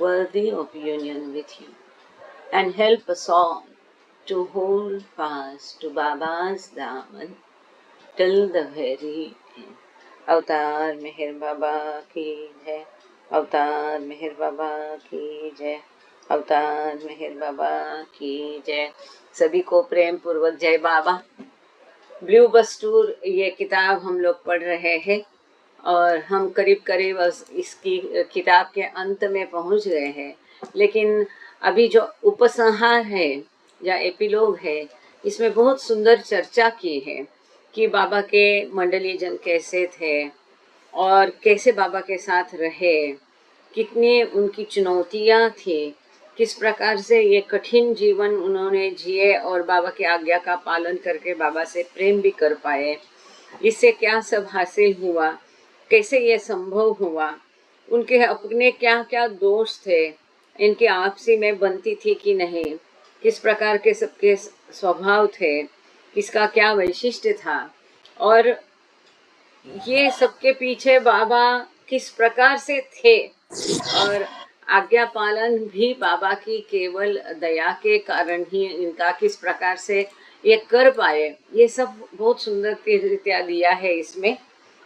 worthy of union with you, and help us all to hold fast to Baba's daman till the very end. अवतार मेहर बाबा की जय, अवतार मेहर बाबा की जय, अवतार मेहर बाबा की जय। सभी को प्रेम पूर्वक जय बाबा। ब्लू बस टूर ये किताब हम लोग पढ़ रहे हैं और हम करीब करीब इसकी किताब के अंत में पहुंच गए हैं, लेकिन अभी जो उपसंहार है या एपिलोग है, इसमें बहुत सुंदर चर्चा की है कि बाबा के मंडली जन कैसे थे और कैसे बाबा के साथ रहे, कितनी उनकी चुनौतियां थी, किस प्रकार से ये कठिन जीवन उन्होंने जिए और बाबा की आज्ञा का पालन करके बाबा से प्रेम भी कर पाए। इससे क्या सब हासिल हुआ, कैसे ये संभव हुआ, उनके अपने क्या क्या दोष थे, इनकी आपसी में बनती थी कि नहीं, किस प्रकार के सबके स्वभाव थे, किसका क्या वैशिष्ट्य था, और ये सबके पीछे बाबा किस प्रकार से थे, और आज्ञा पालन भी बाबा की केवल दया के कारण ही इनका किस प्रकार से ये कर पाए, ये सब बहुत सुंदर रीत्या दिया है इसमें।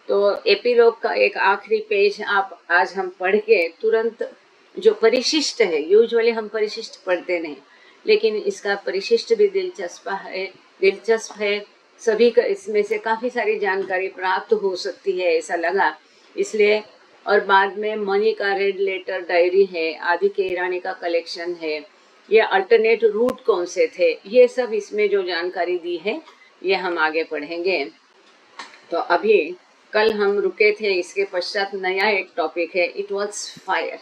तो एपिलोग का एक आखिरी पेज आप आज हम पढ़ के तुरंत जो परिशिष्ट है, यूजुअली हम परिशिष्ट पढ़ते नहीं, लेकिन इसका परिशिष्ट भी दिलचस्प है। सभी का इसमें से काफ़ी सारी जानकारी प्राप्त हो सकती है ऐसा लगा, इसलिए। और बाद में मनी का रेड लेटर डायरी है, आदि के ईरानी का कलेक्शन है, ये अल्टरनेट रूट कौन से थे, ये सब इसमें जो जानकारी दी है ये हम आगे पढ़ेंगे। तो अभी कल हम रुके थे, इसके पश्चात नया एक टॉपिक है, इट वॉज फायर,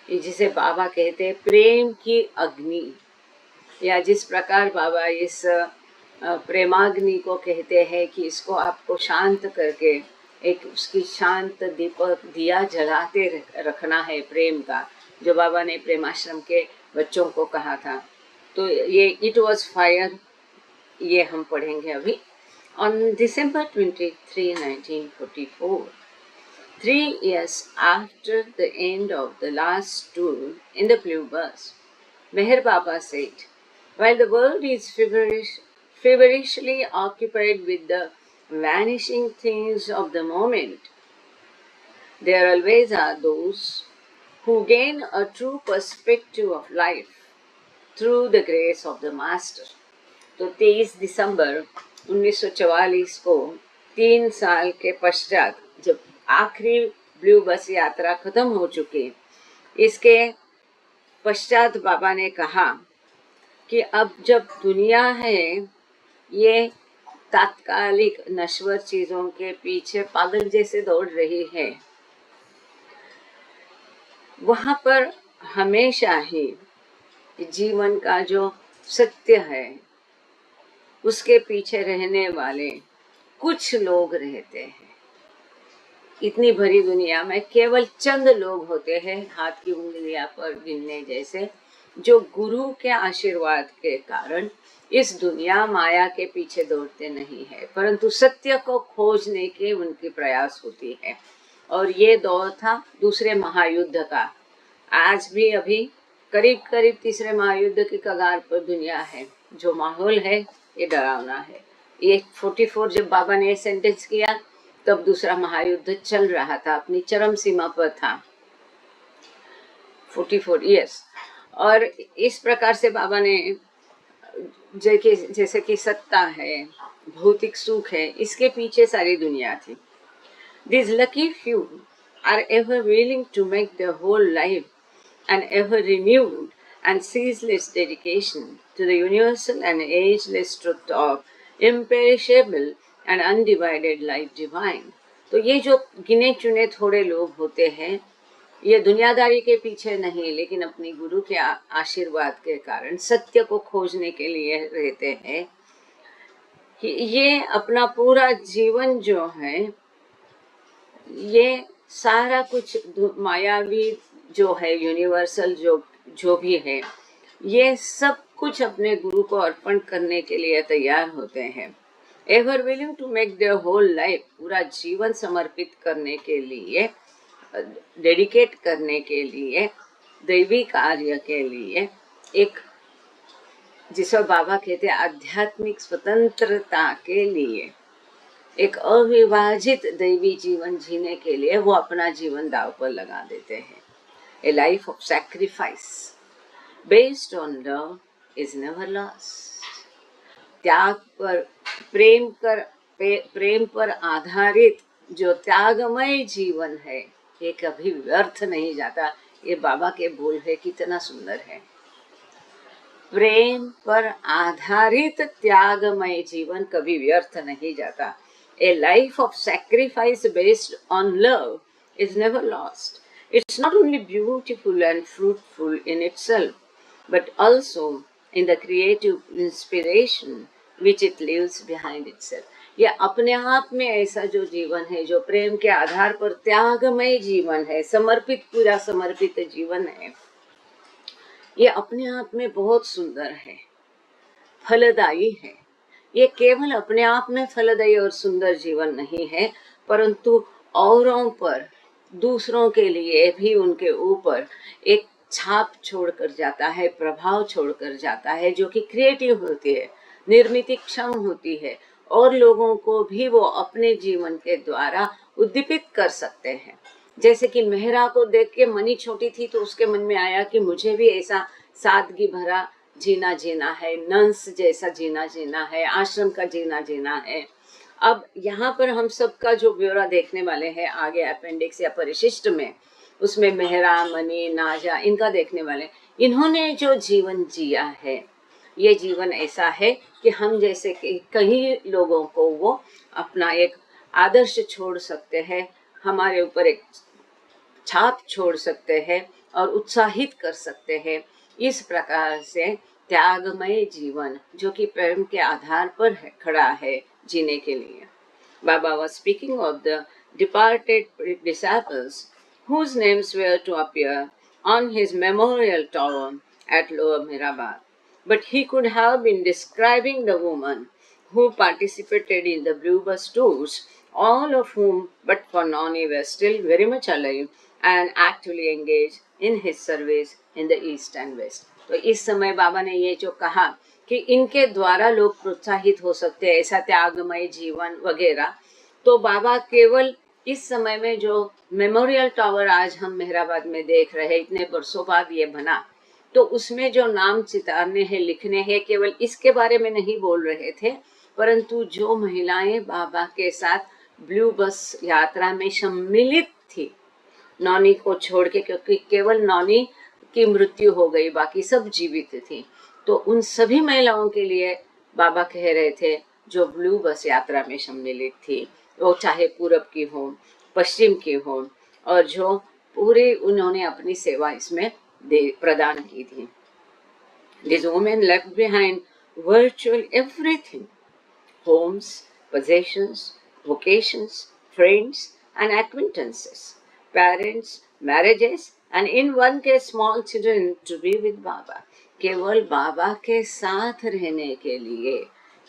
जिसे बाबा कहते हैं प्रेम की अग्नि, या जिस प्रकार बाबा इस प्रेमाग्नि को कहते हैं कि इसको आपको शांत करके एक उसकी शांत दीपक दिया जलाते रखना है प्रेम का, जो बाबा ने प्रेमाश्रम के बच्चों को कहा था। तो ये इट वॉज फायर ये हम पढ़ेंगे अभी। On December 23, 1944, 3 years after the end of the last tour in the blue bus, Meher Baba said, while the world is feverishly occupied with the vanishing things of the moment, there always are those who gain a true perspective of life through the grace of the Master. तो 23 दिसंबर 1944 को 3 साल के पश्चात जब आखिरी blue बस यात्रा खत्म हो चुकी, इसके पश्चात बाबा ने कहा कि अब जब दुनिया है ये तात्कालिक नश्वर चीजों के पीछे पागल जैसे दौड़ रही है, वहां पर हमेशा ही जीवन का जो सत्य है उसके पीछे रहने वाले कुछ लोग रहते हैं। इतनी भरी दुनिया में केवल चंद लोग होते हैं, हाथ की उंगलियां पर गिनने जैसे, जो गुरु के आशीर्वाद के कारण इस दुनिया माया के पीछे दौड़ते नहीं है, परंतु सत्य को खोजने के उनकी प्रयास होती है। और ये दौर था दूसरे महायुद्ध का। आज भी अभी करीब करीब तीसरे महायुद्ध की कगार पर दुनिया है। जो माहौल है ये डरावना है। ये 44 जब बाबा ने सेंटेंस किया तब दूसरा महायुद्ध चल रहा था, अपनी चरम सीमा पर था। 44 ईयर्स। और इस प्रकार से बाबा ने जैसे कि सत्ता है, भौतिक सुख है, इसके पीछे सारी दुनिया थी। These lucky few are ever willing to make their whole life an ever renewed and ceaseless dedication to the universal and ageless truth of imperishable and undivided life divine. तो ये जो गिने चुने थोड़े लोग होते हैं, ये दुनियादारी के पीछे नहीं, लेकिन अपनी गुरु के आशीर्वाद के कारण सत्य को खोजने के लिए रहते हैं। ये अपना पूरा जीवन जो है, ये सारा कुछ मायावी जो है, यूनिवर्सल जो भी है, ये सब कुछ अपने गुरु को अर्पण करने के लिए तैयार होते हैं। Ever willing to make their whole life, पूरा जीवन समर्पित करने के लिए डेडिकेट करने के लिए, दैवी कार्य के लिए, एक जिसे बाबा कहते हैं आध्यात्मिक स्वतंत्रता के लिए, एक अविभाजित दैवी जीवन जीने के लिए वो अपना जीवन दाव पर लगा देते हैं। ए life of sacrifice based on love is never lost. त्याग पर, प्रेम पर आधारित जो त्यागमय जीवन है ये कभी व्यर्थ नहीं जाता। ये बाबा के बोल है, कितना सुंदर है। प्रेम पर आधारित त्यागमय जीवन कभी व्यर्थ नहीं जाता। ए life of sacrifice based on love is never lost. It's not only beautiful and fruitful in itself, but also in the creative inspiration which it leaves behind itself. ये अपने आप में ऐसा जो जीवन है, जो प्रेम के आधार पर त्यागमय जीवन है, समर्पित, पूरा समर्पित जीवन है, ये अपने आप में बहुत सुंदर है, फलदायी है। ये केवल अपने आप में फलदायी और सुंदर जीवन नहीं है, परंतु औरों पर, दूसरों के लिए भी उनके ऊपर एक छाप छोड़कर जाता है, प्रभाव छोड़कर जाता है, जो कि क्रिएटिव होती है, निर्मितिक्षम होती है, और लोगों को भी वो अपने जीवन के द्वारा उद्दीपित कर सकते हैं। जैसे कि मेहरा को देख के मनी छोटी थी तो उसके मन में आया कि मुझे भी ऐसा सादगी भरा जीना है, नंस जैसा जीना है, आश्रम का जीना है। अब यहाँ पर हम सबका जो ब्यौरा देखने वाले हैं आगे अपेंडिक्स या परिशिष्ट में, उसमें मेहरा, मनी, नाजा, इनका देखने वाले, इन्होंने जो जीवन जिया है, ये जीवन ऐसा है कि हम जैसे कि कई लोगों को वो अपना एक आदर्श छोड़ सकते हैं, हमारे ऊपर एक छाप छोड़ सकते हैं और उत्साहित कर सकते हैं। इस प्रकार से त्यागमय जीवन जो कि प्रेम के आधार पर है, खड़ा है जीने के लिए। बाबा was speaking of the departed disciples whose names were to appear on his memorial tower at Lower Mehrabad. But he could have been describing the women who participated in the Blue Bus tours, all of whom, but for Nani, were still very much alive and actively engaged in his service in the East and West. तो इस समय बाबा ने ये जो कहा कि इनके द्वारा लोग प्रोत्साहित हो सकते हैं ऐसा त्यागमय जीवन वगैरह, तो बाबा केवल इस समय में जो मेमोरियल टावर आज हम मेहराबाद में देख रहे हैं, इतने वर्षों बाद ये बना, तो उसमें जो नाम चितारने हैं, लिखने हैं, केवल इसके बारे में नहीं बोल रहे थे, परंतु जो महिलाएं बाबा के साथ ब्लू बस यात्रा में सम्मिलित थी, नौनी को छोड़ के, क्योंकि केवल नौनी की मृत्यु हो गई, बाकी सब जीवित थी, तो उन सभी महिलाओं के लिए बाबा कह रहे थे जो ब्लू बस यात्रा में सम्मिलित थी, वो चाहे पूरब की हो, पश्चिम की हो, और जो पूरे उन्होंने अपनी सेवा इसमें प्रदान की थी। These women left behind virtually everything: homes, possessions, vocations, friends and acquaintances, parents, marriages, and in one case small children to be with Baba. केवल बाबा के साथ रहने के लिए,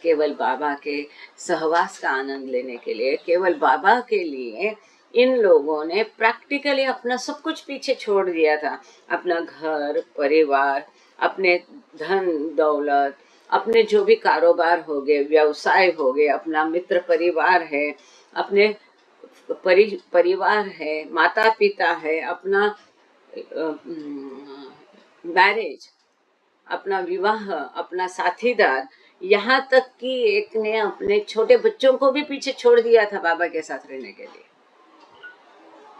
केवल बाबा के सहवास का आनंद लेने के लिए, केवल बाबा के लिए इन लोगों ने प्रैक्टिकली अपना सब कुछ पीछे छोड़ दिया था। अपना घर, परिवार, अपने धन दौलत, अपने जो भी कारोबार हो गए, व्यवसाय हो गए, अपना मित्र परिवार है, अपने परिवार है, माता पिता है, अपना मैरिज, अपना विवाह, अपना साथीदार, यहाँ तक कि एक ने अपने छोटे बच्चों को भी पीछे छोड़ दिया था बाबा के साथ रहने के लिए।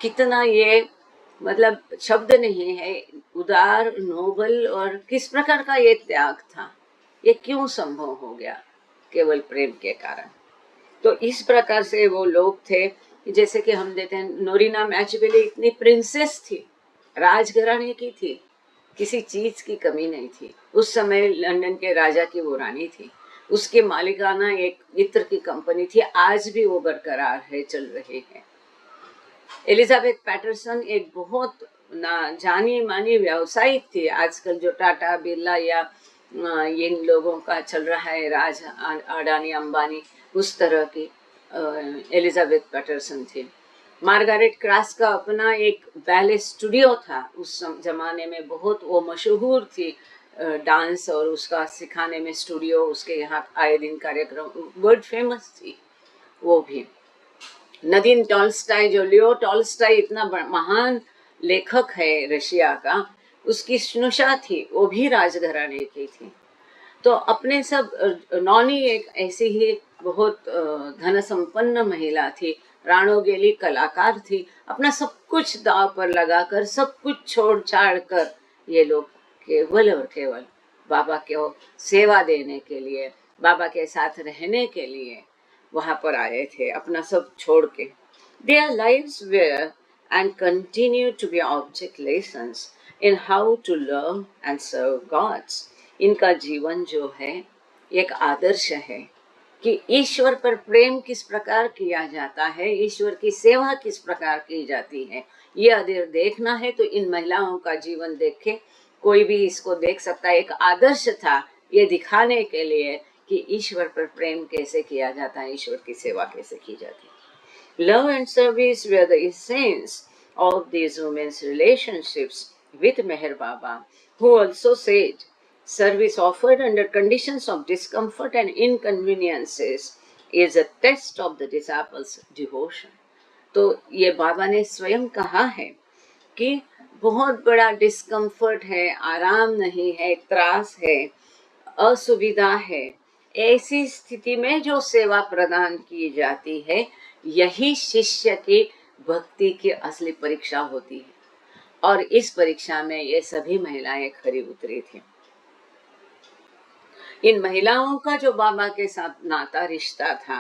कितना ये मतलब शब्द नहीं है, उदार, नोबल, और किस प्रकार का ये त्याग था, ये क्यों संभव हो गया? केवल प्रेम के कारण। तो इस प्रकार से वो लोग थे, जैसे कि हम देते हैं नोरिना मैचबेली इतनी प्रिंसेस थी, राजघराने की थी, किसी चीज की कमी नहीं थी। उस समय लंदन के राजा की वो रानी थी, उसके मालिकाना एक इत्र की कंपनी थी, आज भी वो बरकरार है, चल रही है। एलिजाबेथ पैटरसन एक बहुत जानी मानी व्यावसायिक थी, आजकल जो टाटा बिरला या इन लोगों का चल रहा है, राज अडानी अंबानी, उस तरह की एलिजाबेथ पैटरसन थी। मार्गारेट क्रास का अपना एक बैले स्टूडियो था उस जमाने में, बहुत वो मशहूर थी डांस और उसका सिखाने में स्टूडियो, उसके यहाँ आए दिन कार्यक्रम, वर्ल्ड फेमस थी वो भी। नदीम टॉल्स्टाय, जो लियो टॉल्स्टाय इतना महान लेखक है रशिया का, उसकी स्नुषा थी, वो भी राजघराने की थी। तो अपने सब नॉनी एक ऐसी ही बहुत धन संपन्न महिला थी, राणो गेली कलाकार थी, अपना सब कुछ दाव पर लगाकर, सब कुछ छोड़ छाड़ कर ये लोग केवल और केवल बाबा को सेवा देने के लिए, बाबा के साथ रहने के लिए वहां पर आए थे, अपना सब छोड़ के। Their lives were and continue to be object lessons in how to love and serve gods. इनका जीवन जो है एक आदर्श है कि ईश्वर पर प्रेम किस प्रकार किया जाता है, ईश्वर की सेवा किस प्रकार की जाती है। ये अगर देखना है तो इन महिलाओं का जीवन देख के कोई भी इसको देख सकता है। एक आदर्श था ये दिखाने के लिए कि ईश्वर पर प्रेम कैसे किया जाता है, ईश्वर की सेवा कैसे की जाती है। Love and service were the essence of these women's relationships with Meher Baba, who also said, service offered under conditions of discomfort and inconveniences is a test of the disciples' devotion. तो ये बाबा ने स्वयं कहा है कि बहुत बड़ा discomfort है, आराम नहीं है, त्रास है, असुविधा है, ऐसी स्थिति में जो सेवा प्रदान की जाती है, यही शिष्य की भक्ति की असली परीक्षा होती है। और इस परीक्षा में ये सभी महिलाएं खरी उतरी थी। इन महिलाओं का जो बाबा के साथ नाता रिश्ता था,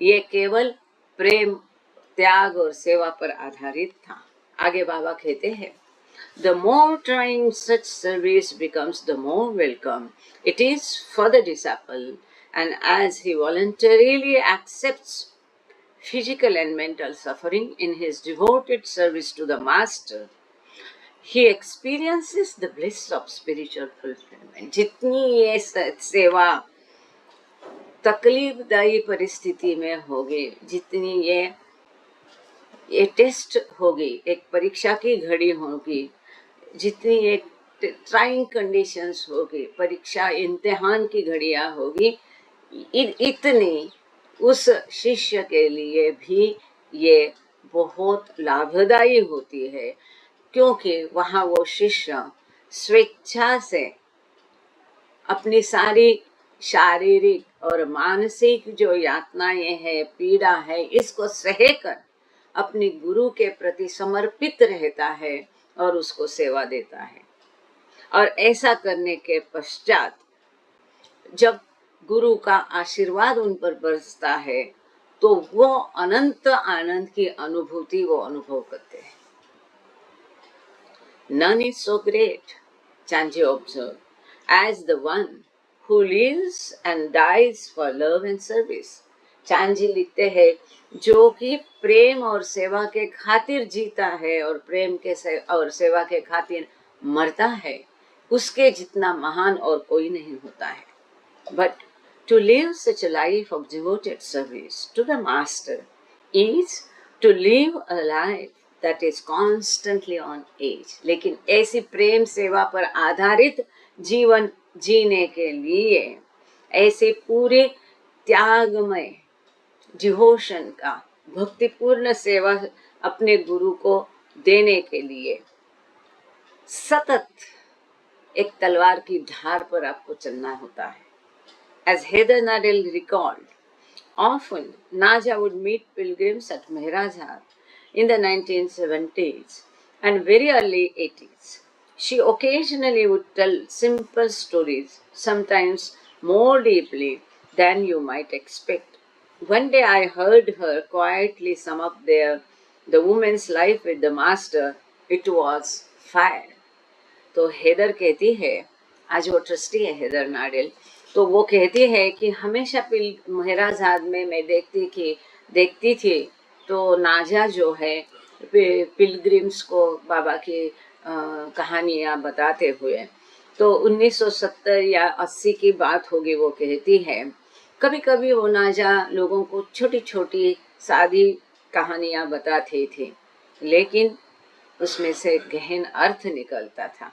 ये केवल प्रेम, त्याग और सेवा पर आधारित था। आगे बाबा कहते हैं, The more trying such service becomes, the more welcome it is for the disciple, and as he voluntarily accepts physical and mental suffering in his devoted service to the Master, he experiences the bliss of spiritual fulfillment. जितनी ये सेवा तकलीफदायी परिस्थिति में होगी, जितनी ये test होगी, एक परीक्षा की घड़ी होगी, जितनी एक ट्राइंग कंडीशंस होगी, परीक्षा इम्तिहान की घड़ियां होगी, इतनी उस शिष्य के लिए भी ये बहुत लाभदायी होती है, क्योंकि वहाँ वो शिष्य स्वेच्छा से अपनी सारी शारीरिक और मानसिक जो यातनाएं हैं, पीड़ा है, इसको सहकर अपने गुरु के प्रति समर्पित रहता है और उसको सेवा देता है। और ऐसा करने के पश्चात जब गुरु का आशीर्वाद उन पर बरसता है, तो वो अनंत आनंद की अनुभूति वो अनुभव करते हैं। None is so great, Chanji observed, as the one who lives and dies for love and service. चांजी लिखते हैं, जो कि प्रेम और सेवा के खातिर जीता है और प्रेम के और सेवा के खातिर मरता है, उसके जितना महान और कोई नहीं होता है। But to live such a life of devoted service to the Master is to live a life that is constantly on edge. लेकिन ऐसी प्रेम सेवा पर आधारित जीवन जीने के लिए, ऐसे पूरे त्यागमय डिवोशन का, भक्तिपूर्ण सेवा अपने गुरु को देने के लिए सतत एक तलवार की धार पर आपको चलना होता है। As Heather Nadel recalled, often Naja would meet pilgrims at Mehrajhar in the 1970s and very early 80s. She occasionally would tell simple stories, sometimes more deeply than you might expect. One day I heard her quietly sum up the woman's life with the Master. It was fire. तो Heather कहती है, आज वो trustee है Heather नाडेल, तो वो कहती है कि हमेशा मेहराजाद में मैं देखती थी तो नाजा जो है पिलग्रिम्स को बाबा की कहानियाँ बताते हुए, तो 1970 या 80 की बात होगी, वो कहती है कभी कभी वो नाजा लोगों को छोटी छोटी सादी कहानियां बताते थे, लेकिन उसमें से गहन अर्थ निकलता था।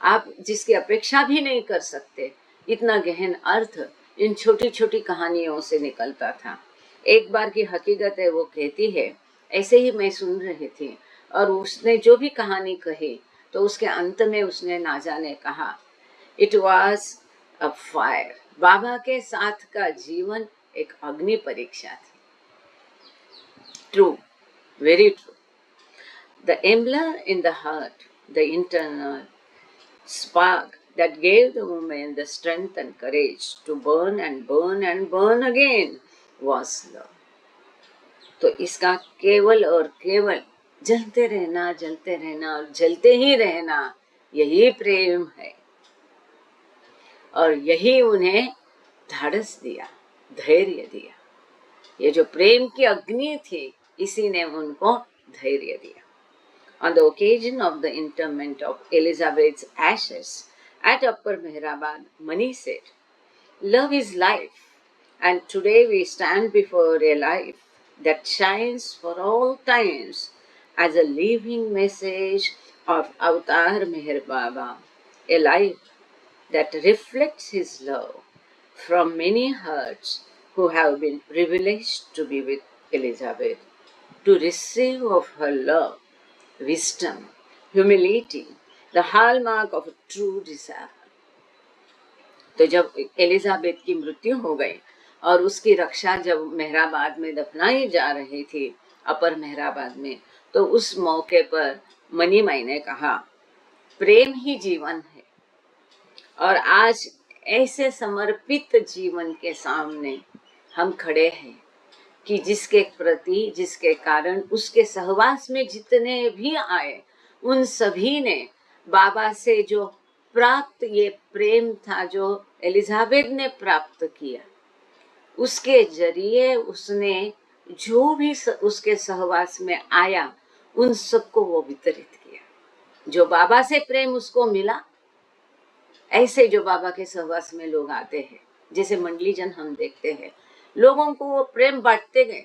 आप जिसकी अपेक्षा भी नहीं कर सकते, इतना गहन अर्थ इन छोटी छोटी कहानियों से निकलता था। एक बार की हकीकत है, वो कहती है, ऐसे ही मैं सुन रही थी और उसने जो भी कहानी कही तो उसके अंत में उसने ना जाने कहा, इट वॉज अ फायर। बाबा के साथ का जीवन एक अग्नि परीक्षा थी। True, very true. The emblem in the heart, the internal spark that gave the woman the strength and courage to burn and burn and burn again was love. तो इसका केवल और केवल जलते रहना और जलते ही रहना, यही प्रेम है। और यही उन्हें धाड़स दिया, धैर्य दिया। ये जो प्रेम की अग्नि थी, इसी ने उनको धैर्य दिया। On the occasion of the interment of Elizabeth's ashes at Upper Mehrabad, Mani said, "Love is life, and today we stand before a life that shines for all times as a living message of Avatar Meher Baba, a life that reflects his love from many hearts who have been privileged to be with Elizabeth, to receive of her love, wisdom, humility, the hallmark of a true disciple." तो जब Elizabeth की मृत्यु हो गई और उसकी रक्षा जब Mehrabad में दफनाई जा रही थी, अपर मेहराबाद में, तो उस मौके पर मनीमाई ने कहा, प्रेम ही जीवन है। और आज ऐसे समर्पित जीवन के सामने हम खड़े हैं कि जिसके प्रति, जिसके कारण, उसके सहवास में जितने भी आए, उन सभी ने बाबा से जो प्राप्त ये प्रेम था, जो एलिजाबेथ ने प्राप्त किया, उसके जरिए उसने जो भी उसके सहवास में आया, उन सबको वो वितरित किया। जो बाबा से प्रेम उसको मिला, ऐसे जो बाबा के सहवास में लोग आते हैं, जैसे मंडली जन हम देखते हैं, लोगों को वो प्रेम बांटते गए।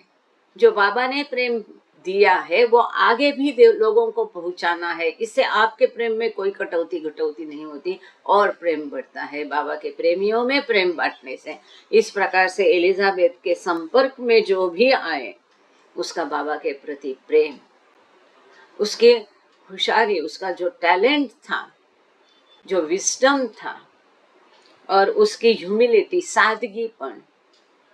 जो बाबा ने प्रेम दिया है वो आगे भी लोगों को पहुंचाना है। इससे आपके प्रेम में कोई कटौती घटौती नहीं होती और प्रेम बढ़ता है बाबा के प्रेमियों में प्रेम बांटने से। इस प्रकार से एलिजाबेथ के संपर्क में जो भी आए, उसका बाबा के प्रति प्रेम, उसके होशियारी, उसका जो टैलेंट था, जो विस्डम था, और उसकी ह्यूमिलिटी, सादगीपन,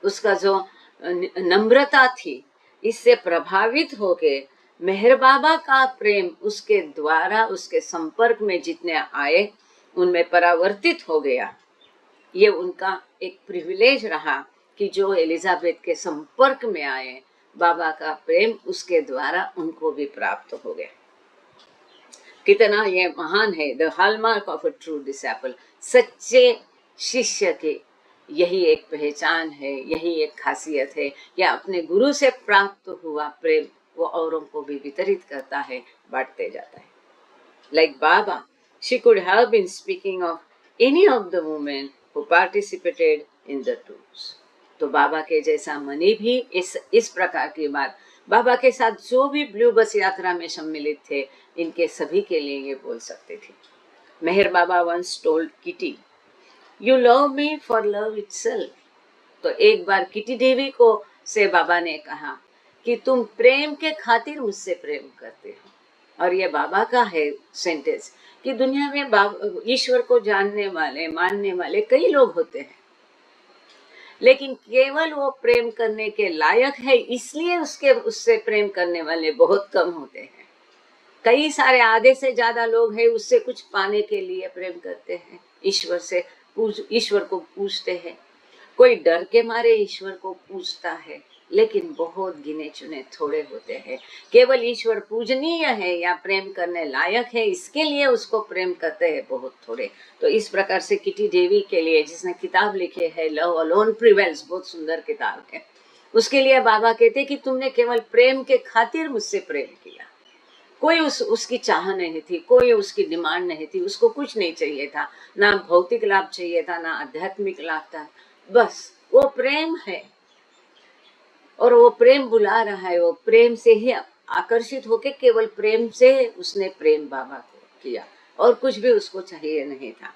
उसका जो नम्रता थी, इससे प्रभावित होके मेहर बाबा का प्रेम उसके द्वारा, उसके संपर्क में जितने आए, उनमें परावर्तित हो गया। ये उनका एक प्रिविलेज रहा कि जो एलिजाबेथ के संपर्क में आए, बाबा का प्रेम उसके द्वारा उनको भी प्राप्त हो गया। कितना ये महान है। The hallmark of a true disciple, सच्चे शिष्य के यही एक पहचान है, यही एक खासियत है। या अपने गुरु से प्राप्त हुआ प्रेम वो औरों को भी वितरित करता है, बांटते जाता है। Like Baba, she could have been speaking of any of the women who participated in the tours. तो बाबा के जैसा मनी भी इस प्रकार की बात, बाबा के साथ जो भी ब्लू बस यात्रा में सम्मिलित थे, इनके सभी के लिए ये बोल सकते थे। Meher Baba once told Kitty, You love me for love itself. तो एक बार किटी देवी को से बाबा ने कहा कि तुम प्रेम के खातिर मुझसे प्रेम करते हो। और ये बाबा का है सेंटेंस कि दुनिया में ईश्वर को जानने वाले, मानने वाले कई लोग होते हैं, लेकिन केवल वो प्रेम करने के लायक है, इसलिए उससे प्रेम करने वाले बहुत कम होते हैं। कई सारे, आधे से ज्यादा लोग हैं उससे कुछ पाने के लिए प्रेम करते हैं, ईश्वर को पूजते हैं। कोई डर के मारे ईश्वर को पूजता है, लेकिन बहुत गिने चुने थोड़े होते हैं। केवल ईश्वर पूजनीय है या प्रेम करने लायक है, इसके लिए उसको प्रेम करते हैं बहुत थोड़े। तो इस प्रकार से किटी देवी के लिए, जिसने किताब लिखे है लव अलोन प्रिवेल्स, बहुत सुंदर किताब है, उसके लिए बाबा कहते कि तुमने केवल प्रेम के खातिर मुझसे प्रेम किया। कोई उसकी चाह नहीं थी, कोई उसकी डिमांड नहीं थी, उसको कुछ नहीं चाहिए था, ना भौतिक लाभ चाहिए था, ना आध्यात्मिक लाभ था, बस वो प्रेम है। और वो प्रेम बुला रहा है, वो प्रेम से ही आकर्षित होके केवल प्रेम से उसने प्रेम बाबा को किया और कुछ भी उसको चाहिए नहीं था.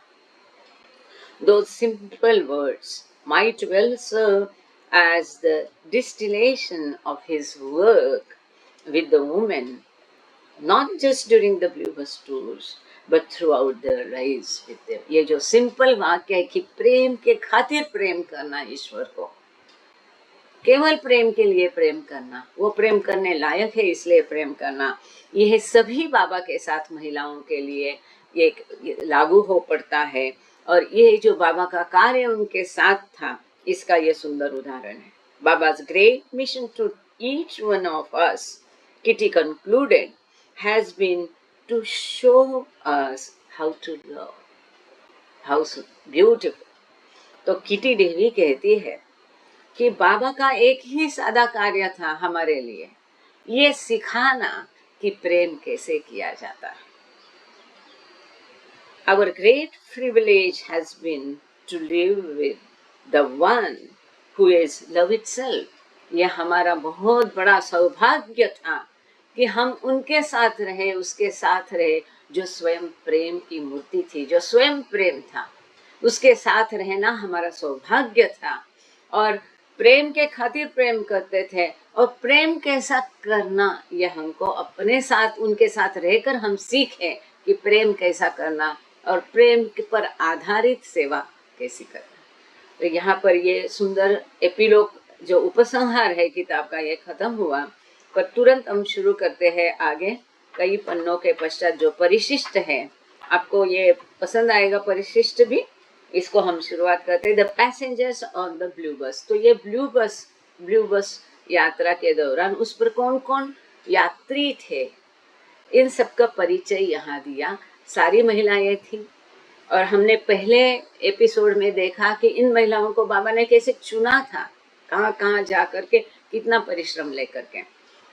Those simple words might well serve as the distillation of his work with the women, not just during the Blue Bus tours, but throughout their lives with them. ये जो सिंपल वाक्य है कि प्रेम के खातिर प्रेम करना, ईश्वर को केवल प्रेम के लिए प्रेम करना, वो प्रेम करने लायक है इसलिए प्रेम करना, यह सभी बाबा के साथ महिलाओं के लिए ये लागू हो पड़ता है. और ये जो बाबा का कार्य उनके साथ था, इसका ये सुंदर उदाहरण है. बाबा's great mission to each one of us, Kitty concluded, has been to show us how to love. How beautiful. तो किटी देवी कहती है कि बाबा का एक ही सादा कार्य था हमारे लिए, ये सिखाना कि प्रेम कैसे किया जाता है. Our great privilege has been to live with the one who is love itself. ये हमारा बहुत बड़ा सौभाग्य था कि हम उनके साथ रहे, उसके साथ रहे जो स्वयं प्रेम की मूर्ति थी, जो स्वयं प्रेम था. उसके साथ रहना हमारा सौभाग्य था और प्रेम के खातिर प्रेम करते थे. और प्रेम कैसा करना, यह हमको अपने साथ उनके साथ रहकर हम सीखे कि प्रेम कैसा करना और प्रेम पर आधारित सेवा कैसी करना. तो यहाँ पर ये सुंदर एपिलोग जो उपसंहार है किताब का, ये खत्म हुआ. पर तुरंत हम शुरू करते हैं आगे कई पन्नों के पश्चात जो परिशिष्ट है. आपको ये पसंद आएगा परिशिष्ट भी. इसको हम शुरुआत करते हैं. The passengers on the blue बस. तो ये ब्लू बस यात्रा के दौरान उस पर कौन कौन यात्री थे, इन सबका परिचय यहाँ दिया. सारी महिलाएं थी और हमने पहले एपिसोड में देखा कि इन महिलाओं को बाबा ने कैसे चुना था, कहाँ कहाँ जा करके कितना परिश्रम लेकर के.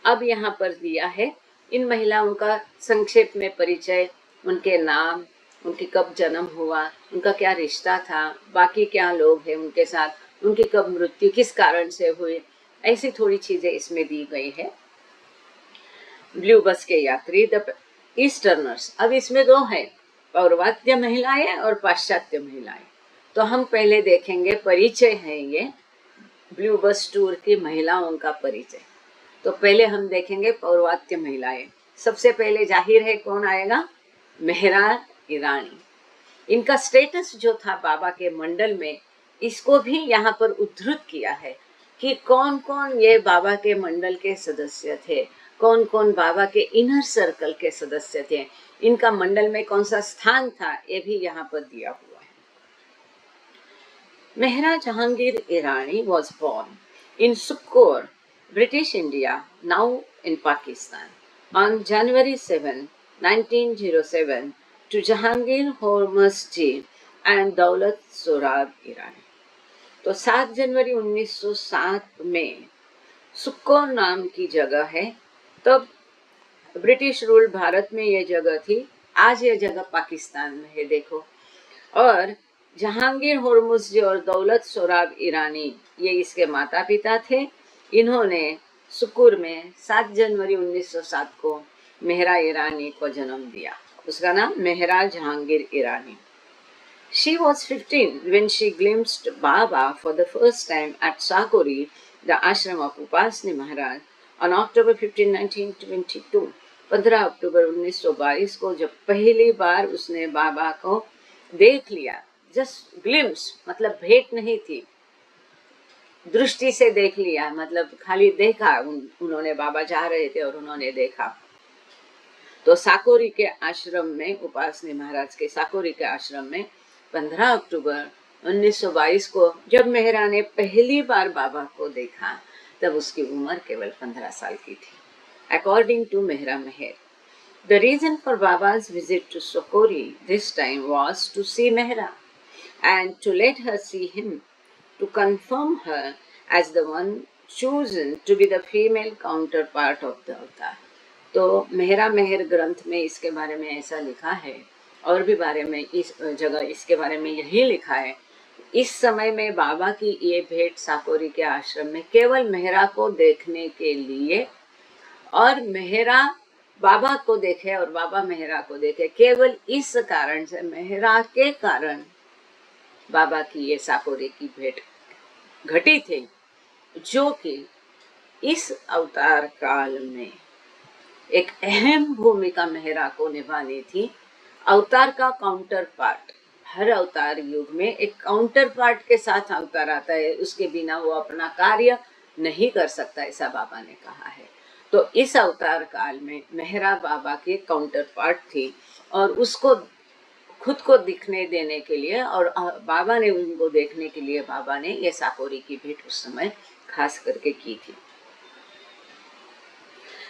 अब यहाँ पर दिया है इन महिलाओं का संक्षेप में परिचय, उनके नाम, उनकी कब जन्म हुआ, उनका क्या रिश्ता था, बाकी क्या लोग हैं उनके साथ, उनकी कब मृत्यु किस कारण से हुई, ऐसी थोड़ी चीजें इसमें दी गई है. ब्लू बस के यात्री द ईस्टर्नर्स. अब इसमें दो है, पौर्वात्य महिलाएं और पाश्चात्य महिलाएं. तो हम पहले देखेंगे परिचय है ये ब्लू बस टूर की महिलाओं का परिचय. तो पहले हम देखेंगे पौर्वात्य महिलाएं. सबसे पहले जाहिर है कौन आएगा, मेहरा ईरानी. इनका स्टेटस जो था बाबा के मंडल में, इसको भी यहाँ पर उद्धृत किया है कि कौन कौन ये बाबा के मंडल के सदस्य थे, कौन कौन बाबा के इनर सर्कल के सदस्य थे, इनका मंडल में कौन सा स्थान था, ये भी यहाँ पर दिया हुआ है. मेहरा जहांगीर ईरानी was born in Sukkur, British India, now in Pakistan, on January 7, 1907 to Jahangir Hormuzji and Daulat Sohrab Irani. तो 7 जनवरी 1907 में सुक्कोर नाम की जगह है. तब ब्रिटिश रूल भारत में ये जगह थी, आज ये जगह पाकिस्तान में है. देखो, और जहांगीर होर्मुज़जी और दौलत सोहराब ईरानी ये इसके माता पिता थे. इन्होंने सुक्कुर में 7 जनवरी 1907 को मेहरा ईरानी को जन्म दिया. उसका नाम मेहरा जहांगीर ईरानी. She was 15 when she glimpsed Baba for the first time at Sakori, the ashram of Upasni Maharaj, on October 15, 1922. 15 अक्टूबर 1922 को जब पहली बार उसने बाबा को देख लिया. जस्ट ग्लिम्स मतलब भेंट नहीं थी, दृष्टि से देख लिया, मतलब खाली देखा. उन्होंने बाबा जा रहे थे और उन्होंने देखा. तो साकोरी के आश्रम में, उपासनी महाराज के साकोरी के आश्रम में 15 अक्टूबर 1922 को जब मेहरा ने पहली बार बाबा को देखा, तब उसकी उम्र केवल 15 साल की थी. According to Mehera Meher, the reason for बाबा's visit to Sakori this time was to see Mehra and to let her see him, to confirm her as the one chosen to be the female counterpart of the avatar. तो मेहरा मेहर ग्रंथ में इसके बारे में ऐसा लिखा है, और भी बारे में इस जगह इसके बारे में यही लिखा है इस समय में बाबा की ये भेंट साकोरी के आश्रम में केवल मेहरा को देखने के लिए, और मेहरा बाबा को देखे और बाबा मेहरा को देखे, केवल इस कारण से, मेहरा के कारण बाबा की ये साकोरी की भेंट घटी थी, जो कि इस अवतार काल में एक अहम भूमिका मेहरा को निभानी थी। अवतार का काउंटर पार्ट, हर अवतार युग में एक काउंटर पार्ट के साथ अवतार आता है, उसके बिना वो अपना कार्य नहीं कर सकता, ऐसा बाबा ने कहा है। तो इस अवतार काल में मेहरा बाबा के काउंटर पार्ट थी, और उसको खुद को दिखने देने के लिए और बाबा ने उनको देखने के लिए बाबा ने ये साकोरी की भेंट उस समय खास करके की थी।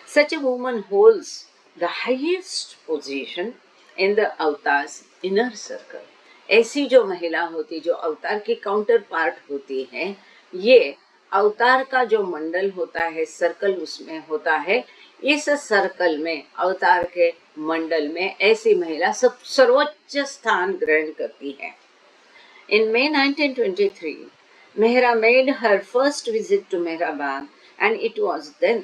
Such a woman holds the highest position in the avatar's inner circle. ऐसी जो महिला होती, जो अवतार की काउंटर पार्ट होती है, ये अवतार का जो मंडल होता है, सर्कल उसमें होता है, इस सर्कल में, अवतार के मंडल में ऐसी महिला सब सर्वोच्च स्थान ग्रहण करती है। In May 1923, Mehra made her first visit to Mehrabad, and it was then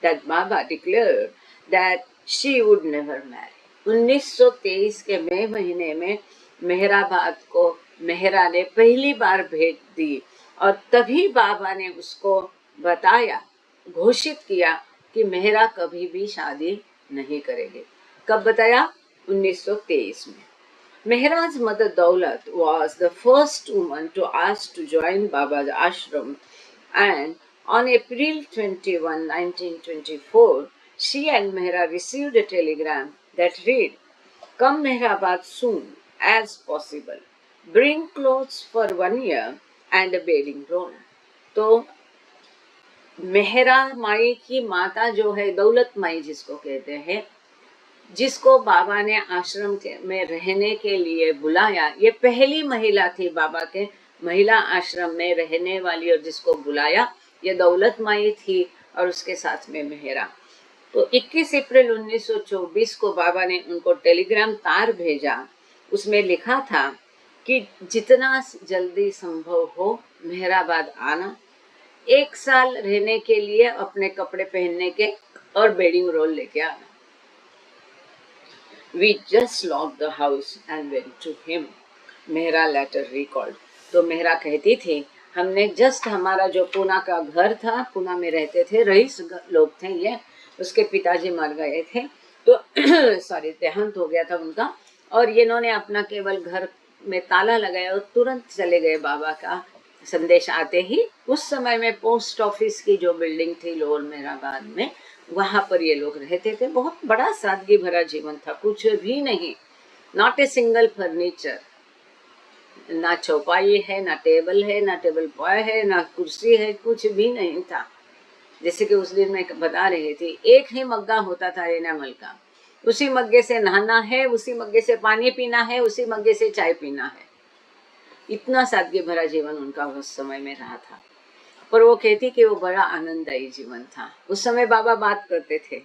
that Baba declared that she would never marry. 1923 के मई महीने में मेहराबाद को मेहरा ने पहली बार भेंट दी, और तभी बाबा ने उसको बताया, घोषित किया कि मेहरा कभी भी शादी नहीं करेगी। कब बताया? 1923 में। Mehra's mother Daulat was the first woman to ask to join Baba's ashram, and on April 21, 1924, she and Mehra received a telegram that read, "Come Mehrabad soon as possible. Bring clothes for 1 year and a bedding roll." तो मेहरा माई की माता जो है, दौलत माई जिसको कहते हैं, जिसको बाबा ने आश्रम में रहने के लिए बुलाया, ये पहली महिला थी बाबा के महिला आश्रम में रहने वाली, और जिसको बुलाया ये दौलत माई थी और उसके साथ में मेहरा। तो 21 अप्रैल 1924 को बाबा ने उनको टेलीग्राम तार भेजा। उसमें लिखा था कि जितना जल्दी संभव हो मेहराबाद आना, 1 साल रहने के लिए अपने कपड़े पहनने के और बेडिंग रोल लेके आना। We just locked the house and went to him, Mehera later record. तो मेहरा कहती थी, हमने जस्ट हमारा जो पूना का घर था, पूना में रहते थे, रईस लोग थे ये, उसके पिताजी मर गए थे, तो सॉरी देहांत हो गया था उनका, और ये इन्होंने अपना केवल घर में ताला लगाया और तुरंत चले गए। बाबा का संदेश आते ही, उस समय में पोस्ट ऑफिस की जो बिल्डिंग थी लोअर मेहराबाद में, वहां पर ये लोग रहते थे। बहुत बड़ा सादगी भरा जीवन था, कुछ भी नहीं, नॉट ए सिंगल फर्नीचर, ना चौपाई है, ना टेबल है, ना टेबल बॉय है, ना कुर्सी है, कुछ भी नहीं था। जैसे कि उस दिन मैं बता रही थी, एक ही मग्गा होता था एनामल का, उसी मग्गे से नहाना है, उसी मग्गे से पानी पीना है, उसी मग्गे से चाय पीना है। इतना सादगी भरा जीवन उनका उस समय में रहा था, पर वो कहती कि वो बड़ा आनंददायी जीवन था। उस समय बाबा बात करते थे,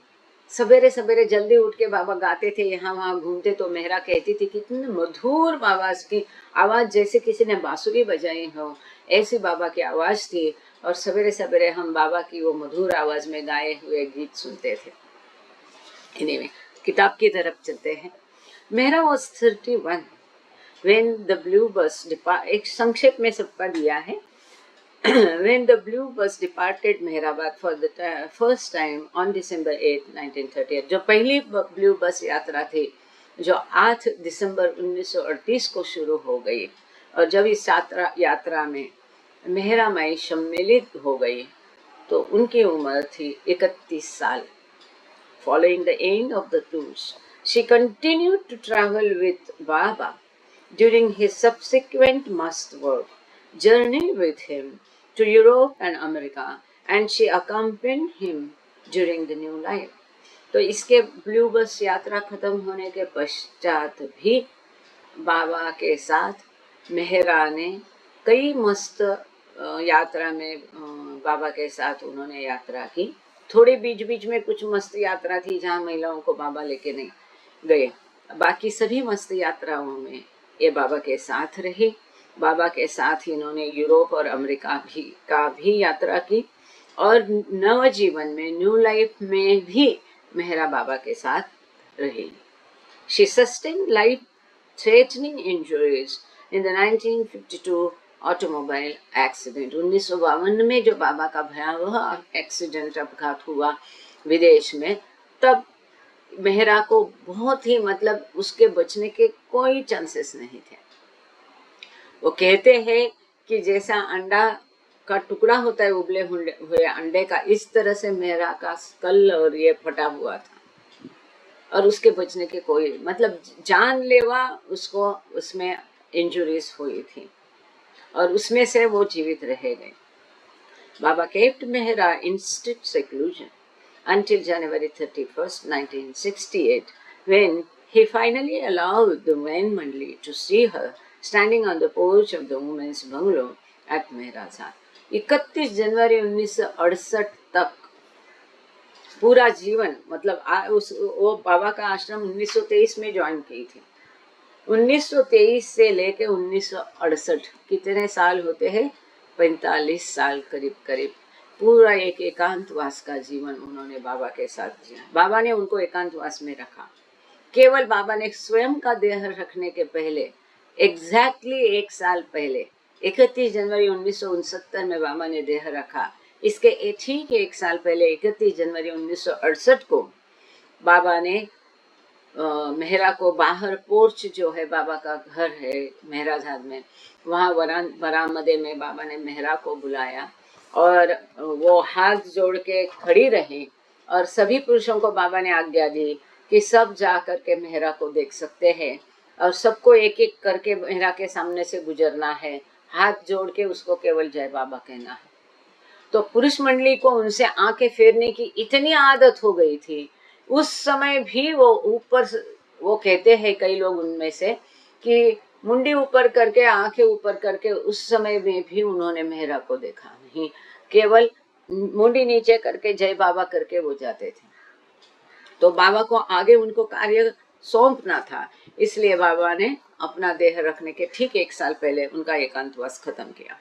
सवेरे सवेरे जल्दी उठ के बाबा गाते थे, यहाँ वहाँ घूमते। तो मेहरा कहती थी कितनी मधुर बाबा की आवाज, जैसे किसी ने बांसुरी बजाई हो, ऐसी बाबा की आवाज थी। और सवेरे सवेरे हम बाबा की वो मधुर आवाज में गाए हुए गीत सुनते थे। Anyway, किताब की तरफ चलते हैं। Mehra was 31 when the blue bus departed, एक संक्षेप में सबका दिया है। When the blue bus departed Mehrabad for the first time on December 8, 1938, जो पहली ब्लू बस यात्रा थी, जो 8 दिसंबर 1938 को शुरू हो गई, और जब इस यात्रा में मेहरा माई सम्मिलित हो गई तो उनकी उम्र थी 31 साल। Following the end of the tours, she continued to travel with Baba during his subsequent must work, journeyed with him to Europe and America, and she accompanied him during the new life. तो इसके blue बस यात्रा खत्म होने के पश्चात भी बाबा के साथ मेहरा ने कई मस्त यात्रा में बाबा के साथ उन्होंने यात्रा की। थोड़ी बीच बीच में कुछ मस्त यात्रा थी जहाँ महिलाओं को बाबा लेके नहीं गए, बाकी सभी मस्त यात्राओं में ये बाबा के साथ रही। बाबा के साथ इन्होंने यूरोप और अमेरिका का भी यात्रा की और नव जीवन में, न्यू लाइफ में भी मेहरा बाबा के साथ रही। She sustained life-threatening injuries in the 1952 automobile accident. 1952 में जो बाबा का भयावह एक्सीडेंट अपघात हुआ विदेश में, तब मेहरा को बहुत ही उसके बचने के कोई चांसेस नहीं थे। वो कहते हैं कि जैसा अंडा का टुकड़ा होता है उबले हुए अंडे का, इस तरह से मेहरा का स्कल और ये फटा हुआ था और उसके बचने के कोई जानलेवा उसको उसमें इंजुरीज हुई थी और उसमें से वो जीवित रह गए। बाबा kept Mehra in strict seclusion until January 31st, 1968, when he finally allowed the Vain Mandli to see her standing on the porch of the women's bungalow at Mehra's. 31 जनवरी 1968 तक पूरा जीवन वो बाबा का आश्रम 1923 में ज्वाइन की थी। 1923 से लेके 1968 कितने साल होते हैं? 45 साल करीब करीब पूरा एक एकांतवास का जीवन उन्होंने बाबा के साथ जिया। बाबा ने उनको एकांतवास में रखा। केवल बाबा ने स्वयं का देह रखने के पहले एग्जैक्टली एक साल पहले 31 जनवरी 1969 में बाबा ने देह रखा। इसके ठीक एक साल पहले 31 जनवरी 1968 को बाबा ने मेहरा को बाहर पोर्च जो है, बाबा का घर है मेहराजाद में, वहाँ बरामदे में बाबा ने मेहरा को बुलाया और वो हाथ जोड़ के खड़ी रही और सभी पुरुषों को बाबा ने आज्ञा दी कि सब जा कर के मेहरा को देख सकते हैं और सबको एक एक करके मेहरा के सामने से गुजरना है, हाथ जोड़ के उसको केवल जय बाबा कहना है। तो पुरुष मंडली को उनसे आंखें फेरने की इतनी आदत हो गई थी उस समय भी। वो कहते हैं कई लोग उनमें से कि मुंडी ऊपर करके आंखें ऊपर करके उस समय में भी उन्होंने मेहरा को देखा नहीं, केवल मुंडी नीचे करके जय बाबा करके वो जाते थे। तो बाबा को आगे उनको कार्य सौंपना था, इसलिए बाबा ने अपना देह रखने के ठीक एक साल पहले उनका एकांतवास खत्म किया।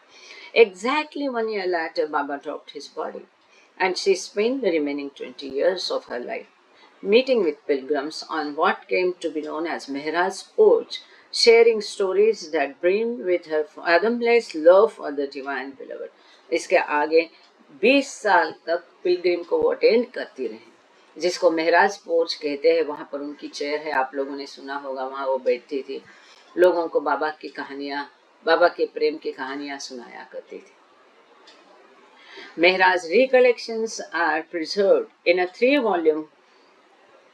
Exactly 1 year later, Baba dropped his body, and she spent the remaining 20 years of her life meeting with pilgrims on what came to be known as Mehra's porch, sharing stories that brimmed with her fathomless love for the divine beloved. इसके आगे 20 साल तक Pilgrim को वो attend करती रही, जिसको Mehraj porch कहते हैं। वहाँ पर उनकी चेयर है, आप लोगों ने सुना होगा, वहाँ वो बैठती थी, लोगों को बाबा की कहानियाँ, बाबा के प्रेम की कहानियाँ सुनाया करती थी। Mehra's recollections are preserved in a 3-volume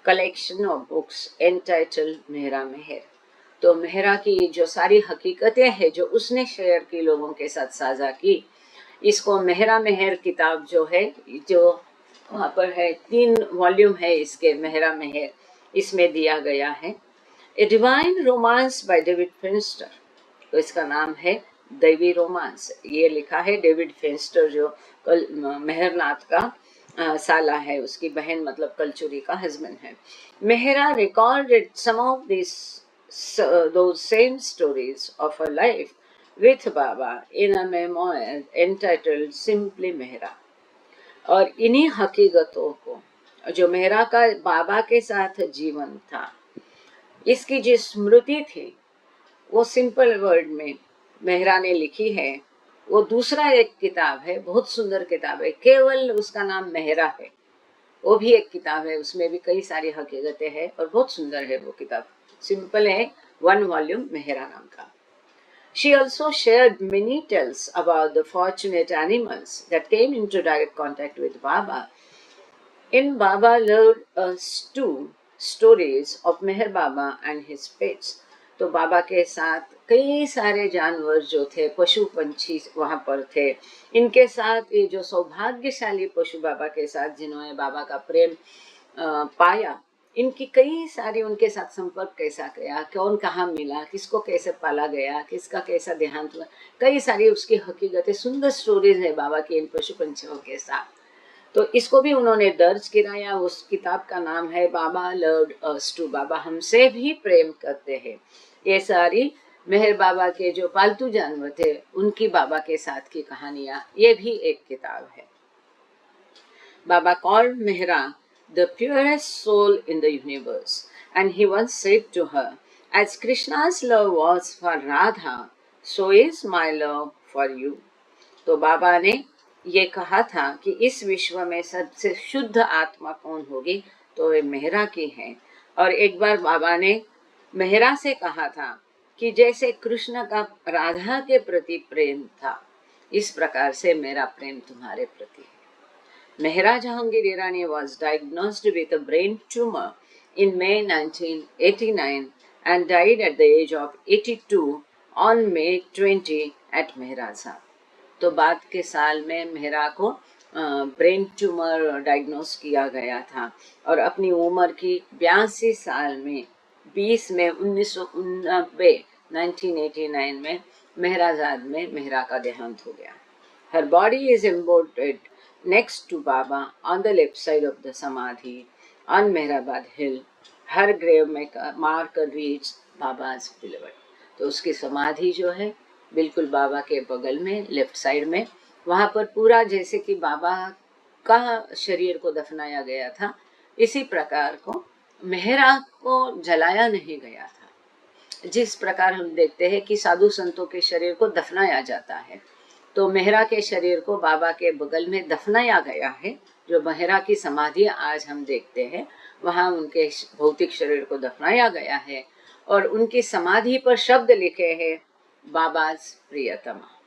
collection of books entitled Mehra मेहर। तो मेहरा की जो सारी हकीकतें हैं जो उसने शेयर की, लोगों के साथ साझा की, इसको मेहरा मेहर किताब जो है, जो वहाँ पर है, 3 वॉल्यूम है इसके, मेहरा मेहर, इसमें दिया गया है। A divine romance by David Fenster, तो इसका नाम है दैवी रोमांस। ये लिखा है डेविड फेंस्टर, जो मेहरनाथ का साला है, उसकी बहन कलचुरी का हस्बैंड है। Mehera recorded some of this those same stories of her life with Baba in a memoir entitled Simply Mehra। और इन्हीं हकीकतों को, जो मेहरा का बाबा के साथ जीवन था, इसकी जो स्मृति थी, वो सिंपल वर्ड में मेहरा ने लिखी है। वो दूसरा एक किताब है, बहुत सुंदर किताब है, केवल उसका नाम मेहरा है, वो भी एक किताब है, उसमें भी कई सारी हकीकतें हैं और बहुत सुंदर है वो किताब, सिंपल है, 1 वॉल्यूम मेहरा नाम का। She also shared many tales about the fortunate animals that came into direct contact with Baba. In Baba loved us too stories of Meher Baba and his pets। तो बाबा के साथ कई सारे जानवर जो थे, पशु पंछी वहाँ पर थे, इनके साथ ये जो सौभाग्यशाली पशु बाबा के साथ जिन्होंने बाबा का प्रेम पाया, इनकी कई सारी उनके साथ संपर्क कैसा गया, कौन कहाँ मिला, किसको कैसे पाला गया, किसका कैसा देहांत हुआ, कई सारी उसकी हकीकतें, सुंदर स्टोरीज है बाबा के इन पशु पंछियों के साथ। तो इसको भी उन्होंने दर्ज किया। उस किताब का नाम है बाबा लव्ड अस टू, बाबा हमसे भी प्रेम करते हैं। ये सारी मेहर बाबा के जो पालतू जानवर थे उनकी बाबा के साथ की कहानियां, ये भी एक किताब है। Baba called Mehra the purest soul in the universe, and he once said to her, "As Krishna's love was for Radha, so is my love for you." तो बाबा ने ये कहा था कि इस विश्व में सबसे शुद्ध आत्मा कौन होगी, तो वे मेहरा की है। और एक बार बाबा ने मेहरा से कहा था कि जैसे कृष्ण का राधा के प्रति प्रेम था, इस प्रकार से मेरा प्रेम तुम्हारे प्रति है। Mehra Jahangir Irani was diagnosed with a brain tumor in May 1989 and died at the age of 82 on May 20 at Mehraza. तो बाद के साल में मेहरा को ब्रेन ट्यूमर डायग्नोस किया गया था और अपनी उम्र की 82 साल में 20 में 1989 में मेहराजाद में मेहरा का देहांत हो गया। Her body is embodied next to Baba on the left side of the Samadhi on Mehrabad Hill. Her grave marker reads Baba's beloved. तो उसकी समाधि जो है बिल्कुल बाबा के बगल में लेफ्ट साइड में, वहाँ पर पूरा जैसे कि बाबा का शरीर को दफनाया गया था, इसी प्रकार को मेहरा को जलाया नहीं गया था। जिस प्रकार हम देखते हैं कि साधु संतों के शरीर को दफनाया जाता है, तो मेहरा के शरीर को बाबा के बगल में दफनाया गया है। जो मेहरा की समाधि आज हम देखते हैं, वहाँ उनके भौतिक शरीर को दफनाया गया है और उनकी समाधि पर शब्द लिखे हैं, बाबाज प्रियतमा।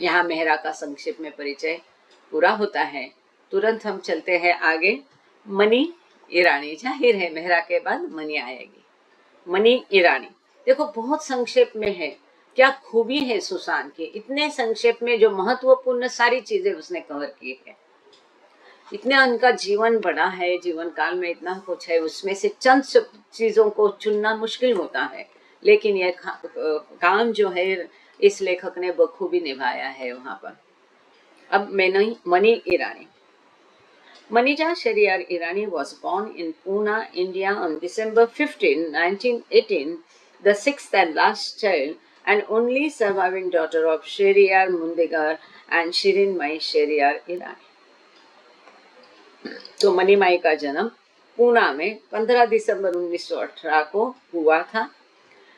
यहाँ मेहरा का संक्षिप्त में परिचय पूरा होता है। तुरंत हम चलते हैं आगे। मनी ईरानी, जाहिर है मेहरा के बाद मनी आएगी। मनी ईरानी देखो बहुत संक्षेप में है, क्या खूबी है सुसान की, इतने संक्षेप में जो महत्वपूर्ण सारी चीजें उसने कवर की है। इतना उनका जीवन बड़ा है, जीवन काल में इतना कुछ है, उसमें से चंद चीजों को चुनना मुश्किल होता है, लेकिन यह काम जो है इस लेखक ने बखूबी निभाया है वहां पर। अब money Irani. Manija Sheriar Irani was born in Pune, India on December 15, 1918, the sixth and last child and only surviving daughter of Sheriar Mundigar and Shirin Mai Sheriar Irani. तो मनीमाई का जन्म पूना में 15 दिसंबर 1918 को हुआ था।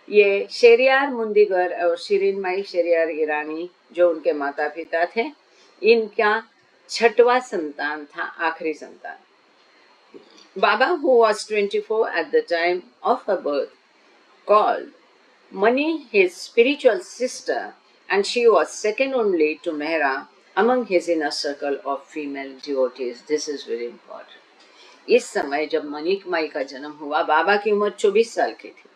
ये शेरियार मुंदिगर और शिरीन माई शेरियार ईरानी जो उनके माता पिता थे, इनका छठवां संतान था, आखिरी संतान। Baba, who was 24 at the time of her birth, called Mani his spiritual sister, and she was second only to Mehra among his inner circle of female devotees. This is very important. इस समय जब money my का जन्म हुआ, बाबा की उम्र 24 साल की थी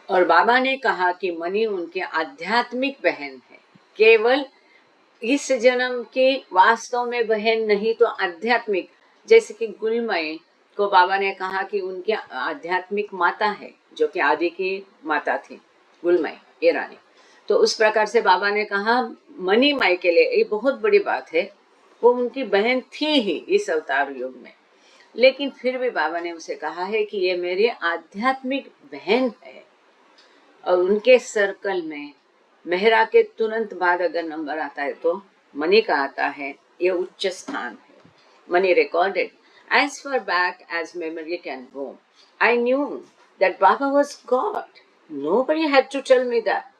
और बाबा ने कहा कि मनी उनकी आध्यात्मिक बहन है, केवल इस जन्म की वास्तव में बहन नहीं तो आध्यात्मिक। जैसे कि गुलमय को बाबा ने कहा कि उनकी आध्यात्मिक माता है, जो कि आदि की माता थी गुलमय ईरानी। तो उस प्रकार से बाबा ने कहा मनी माई के लिए ये बहुत बड़ी बात है, वो उनकी बहन थी ही इस अवतार युग में, लेकिन फिर भी बाबा ने उसे कहा है कि ये मेरी आध्यात्मिक बहन है। और उनके सर्कल में मेहरा के तुरंत बाद अगर नंबर आता है तो मनी का आता है, ये उच्च स्थान है। Money recorded, as far back as memory can go, I knew that Baba was God. Nobody had to tell me that.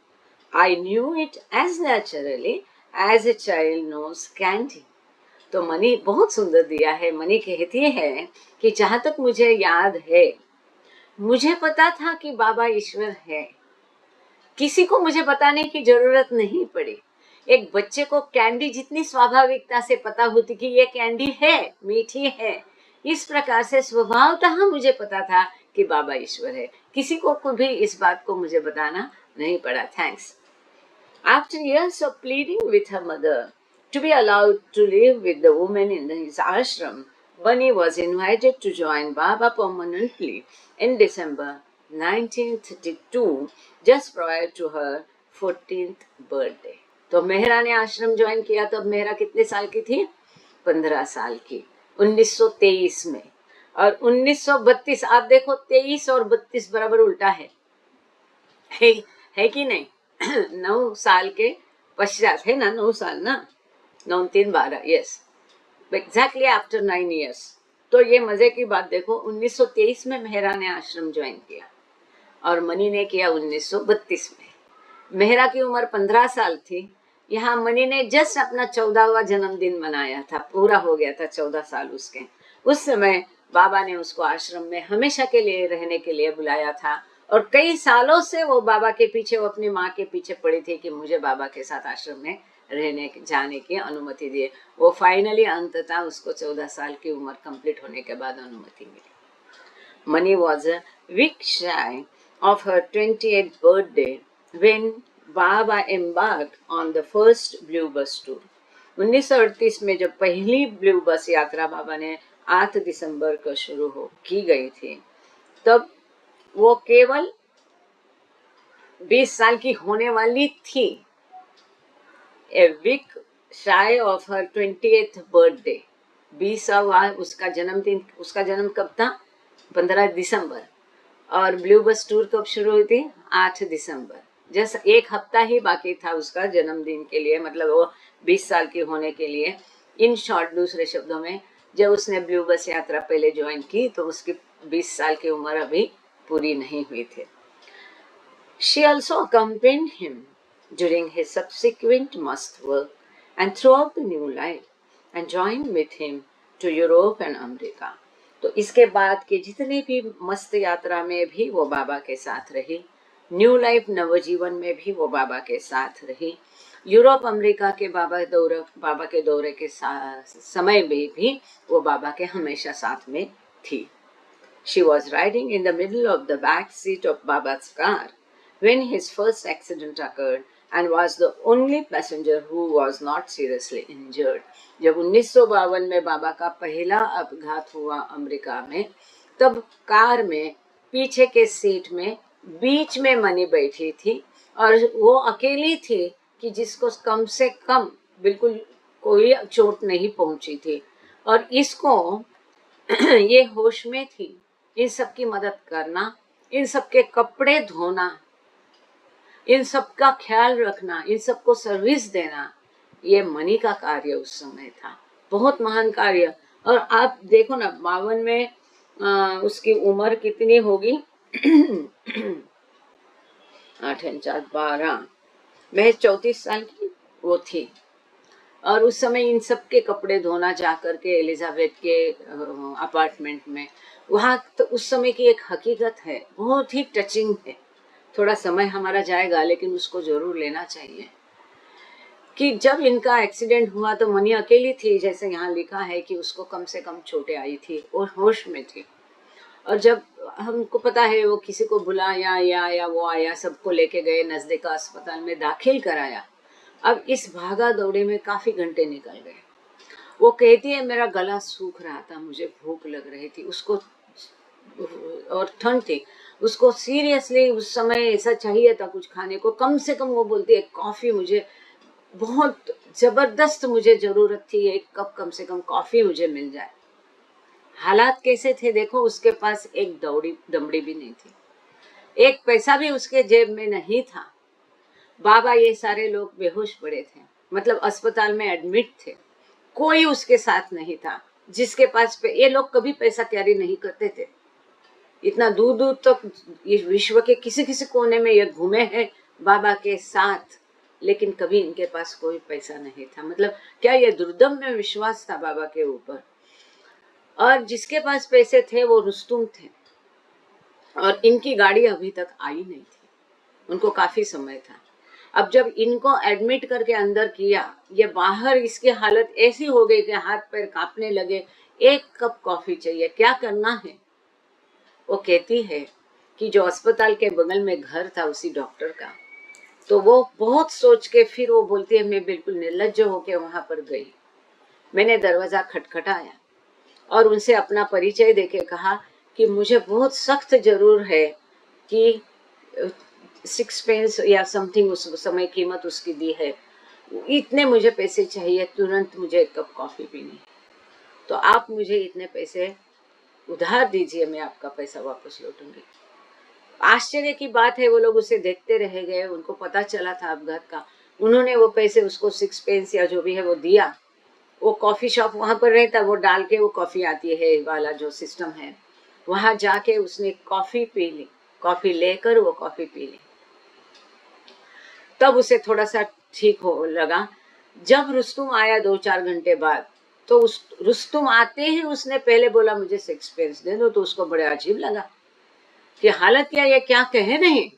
I knew it as naturally as a child knows candy. तो money बहुत सुंदर दिया है। Money कहती है कि जहां तक मुझे याद है, मुझे पता था कि बाबा ईश्वर है, किसी को मुझे बताने की जरूरत नहीं पड़ी। एक बच्चे को कैंडी जितनी स्वाभाविकता से पता होती कि ये कैंडी है, मीठी है, इस प्रकार से स्वभावतः मुझे पता था कि बाबा ईश्वर है। किसी को भी इस बात को मुझे बताना नहीं पड़ा। Thanks. After years of pleading with her mother to be allowed to live with the woman in his ashram, Bunny was invited to join Baba permanently in December 1932, just prior to her 14th birthday. तो मेहरा ने आश्रम join किया तब मेहरा कितने साल की थी? 15 साल की, 1923 में। और 1932, आप देखो 23 और 32 बराबर उल्टा है। है, है कि नहीं? 9 साल के पश्चात है ना, 9 साल ना, 9 3 12, यस, एग्जैक्टली आफ्टर 9 years। तो ये मजे की बात देखो, 1923 में मेहरा ने आश्रम ज्वाइन किया और मनी ने किया 1932 में। मेहरा की उम्र 15 साल थी। यहाँ मनी ने जस्ट अपना 14वां जन्मदिन मनाया था, पूरा हो गया था 14 साल उसके। उस समय बाबा ने उसको आश्रम में हमेशा के लिए रहने के लिए बुलाया था और कई सालों से वो बाबा के पीछे, वो अपनी माँ के पीछे पड़ी थी कि मुझे बाबा के साथ आश्रम में रहने जाने की अनुमति दिए। वो फाइनली अंततः उसको 14 साल की उम्र कंप्लीट होने के बाद अनुमति मिली। Mani was a week shy of her 28th birthday when Baba embarked on the first blue bus tour। 1938 में जब पहली ब्लू बस यात्रा बाबा ने 8 दिसंबर को शुरू की गई थी, तब वो केवल 20 साल की होने वाली थी। A week shy of her 28th birthday, 20वां उसका जन्मदिन। उसका जन्म कब था? 15 दिसंबर। और ब्लू बस टूर कब शुरू हुई थी? 8 दिसंबर। जैसे 1 हफ्ता ही बाकी था उसका जन्मदिन के लिए, मतलब वो 20 साल की होने के लिए। इन शॉर्ट, दूसरे शब्दों में, जब उसने ब्लू बस यात्रा पहले ज्वाइन की तो उसकी 20 साल की उम्र अभी पूरी नहीं हुई थी। She also accompanied him during his subsequent must work and throughout the new life and joined with him to Europe and America। तो इसके बाद के जितने भी मस्त यात्रा में भी वो बाबा के साथ रही, न्यू लाइफ नवजीवन में भी वो बाबा के साथ रही, यूरोप अमेरिका के बाबा के दौरे के समय में भी वो बाबा के हमेशा साथ में थी। She was riding in the middle of the back seat of Baba's car when his first accident occurred and was the only passenger who was not seriously injured। जब 1952 में बाबा का पहला अपघात हुआ अमेरिका में, तब कार में पीछे के सीट में बीच में मनी बैठी थी और वो अकेली थी कि जिसको कम से कम बिल्कुल कोई चोट नहीं पहुंची थी। और इसको ये होश में थी इन सब की मदद करना, इन सब के कपड़े धोना, इन सब का ख्याल रखना, इन सबको सर्विस देना, ये मनी का कार्य उस समय था, बहुत महान कार्य। और आप देखो ना, 52 में उसकी उम्र कितनी होगी? 8 4 12, महज 34 साल की वो थी। और उस समय इन सब के कपड़े धोना, जा करके एलिजाबेथ के अपार्टमेंट में, वहाँ तो उस समय की एक हकीकत है, बहुत ही टचिंग है। थोड़ा समय हमारा जाएगा लेकिन उसको जरूर लेना चाहिए कि जब इनका एक्सीडेंट हुआ तो मनी अकेली थी, जैसे यहाँ लिखा है कि उसको कम से कम चोटें आई थी और होश में थी। और जब हमको पता है वो किसी को बुलाया या वो आया, सबको लेके गए, नजदीक अस्पताल में दाखिल कराया। अब इस भागा दौड़े में काफी घंटे निकल गए। वो कहती है मेरा गला सूख रहा था, मुझे भूख लग रही थी उसको और ठंड थी, उसको सीरियसली उस समय ऐसा चाहिए था कुछ खाने को। कम से कम वो बोलती है कॉफी, मुझे बहुत जबरदस्त मुझे जरूरत थी, 1 कप कम से कम कॉफी मुझे मिल जाए। हालात कैसे थे देखो, उसके पास एक दमड़ी भी नहीं थी, 1 पैसा भी उसके जेब में नहीं था। बाबा ये सारे लोग बेहोश पड़े थे, मतलब अस्पताल में एडमिट थे, कोई उसके साथ नहीं था जिसके पास ये लोग कभी पैसा कैरी नहीं करते थे। इतना दूर दूर तक ये विश्व के किसी किसी कोने में ये घूमे हैं बाबा के साथ, लेकिन कभी इनके पास कोई पैसा नहीं था। मतलब क्या ये दुर्दम में विश्वास था बाबा के ऊपर। और जिसके पास पैसे थे वो रुस्तुम थे, और इनकी गाड़ी अभी तक आई नहीं थी, उनको काफी समय था। अब जब इनको एडमिट करके अंदर किया, ये बाहर इसकी हालत ऐसी हो गई कि हाथ पैर कांपने लगे, 1 कप कॉफी चाहिए, क्या करना है? वो कहती है कि जो अस्पताल के बगल में घर था उसी डॉक्टर का, तो वो बहुत सोच के फिर वो बोलती है मैं बिल्कुल निर्लज्ज होके वहां पर गई। मैंने दरवाजा खटखटाया और उनसे अपना परिचय देके कहा कि मुझे बहुत सख्त जरूर है कि 6 पेंस या समथिंग उस समय कीमत उसकी दी है, इतने मुझे पैसे चाहिए, तुरंत मुझे 1 कप कॉफी पीनी है, तो आप मुझे इतने पैसे उधार दीजिए, मैं आपका पैसा वापस लौटूंगी। आश्चर्य की बात है, वो लोग उसे देखते रह गए, उनको पता चला था अपघात का। उन्होंने वो पैसे उसको 6 पेंस या जो भी है वो दिया। वो कॉफी शॉप वहां पर रहता, वो डाल के वो कॉफी आती है वाला जो सिस्टम है, वहां जाके उसने कॉफी पी ली, कॉफी लेकर वो कॉफी पी ली, तब उसे थोड़ा सा ठीक हो लगा। जब रुस्तुम आया 2-4 घंटे बाद, तो उस रुस्तुम आते ही उसने पहले बोला मुझे 6 पेंस दे दो, तो उसको बड़े अजीब लगा कि हालत क्या, ये क्या कहे नहीं।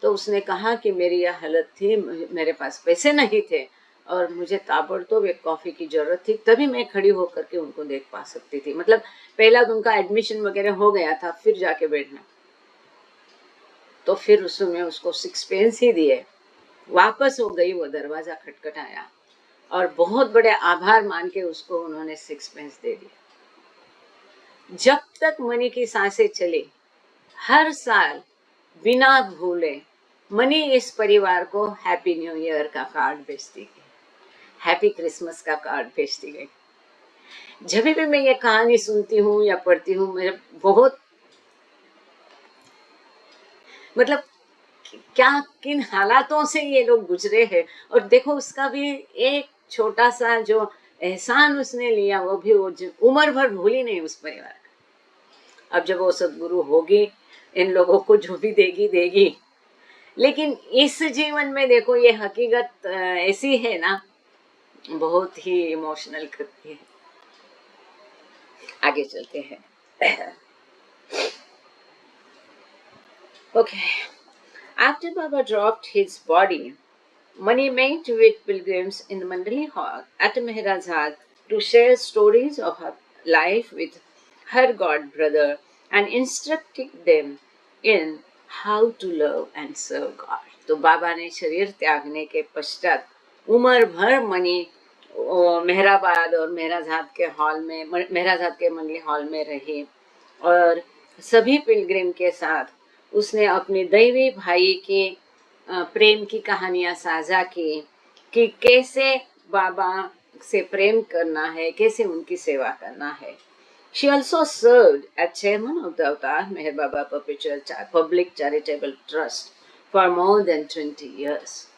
तो उसने कहा कि मेरी यह हालत थी, मेरे पास पैसे नहीं थे और मुझे ताबड़तोड़ एक कॉफी की जरूरत थी, तभी मैं खड़ी होकर के उनको देख पा सकती थी। मतलब पहला उनका एडमिशन वगैरह हो गया था, फिर जाके बैठना। तो फिर उसने उसको 6 पेंस ही दिए। वापस हो गई, वो दरवाजा खटखटाया और बहुत बड़े आभार मान के उसको उन्होंने 6 पेंस दे दिया। जब तक मनी की सांसें चली, हर साल बिना भूले मनी इस परिवार को हैप्पी न्यू ईयर का कार्ड भेजती गई, हैप्पी क्रिसमस का कार्ड भेजती गई। जब भी मैं ये कहानी सुनती हूँ या पढ़ती हूँ, मुझे बहुत मतलब क्या किन हालातों से ये लोग गुजरे हैं। और देखो उसका भी एक छोटा सा जो एहसान उसने लिया, वो भी वो उम्र भर भूली नहीं उस परिवार का। अब जब वो सदगुरु होगी, इन लोगों को जो भी देगी देगी, लेकिन इस जीवन में देखो ये हकीकत ऐसी है ना, बहुत ही इमोशनल करती है। आगे चलते हैं। Okay, after Baba dropped his body, Mani met with pilgrims in the Mandali Hall at Meherazad to share stories of her life with her god brother and instructing them in how to love and serve God. तो बाबा ने शरीर त्यागने के पश्चात उम्र भर money Mehrabad और मेहराजाद के हॉल में, मेहराजाद के मंडली हॉल में रही और सभी पिलग्रिम के साथ उसने अपने दैवी भाई के प्रेम की कहानियां साझा की कि कैसे बाबा से प्रेम करना है, कैसे उनकी सेवा करना है। She also served as chairman of the Avatar Meher Baba Perpetual Public Charitable Trust for more than 20 years.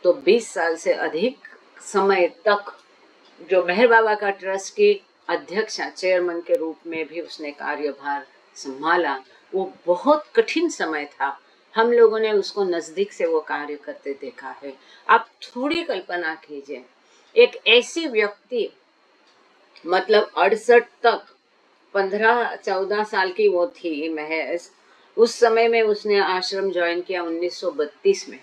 तो 20 साल से अधिक समय तक जो मेहर बाबा का ट्रस्ट की अध्यक्षा, चेयरमैन के रूप में भी उसने कार्यभार संभाला। वो बहुत कठिन समय था, हम लोगों ने उसको नजदीक से वो कार्य करते देखा है। आप थोड़ी कल्पना कीजिए, एक ऐसी व्यक्ति, मतलब 68 तक, 15-14 साल की वो थी महज, उस समय में उसने आश्रम ज्वाइन किया 1932 में।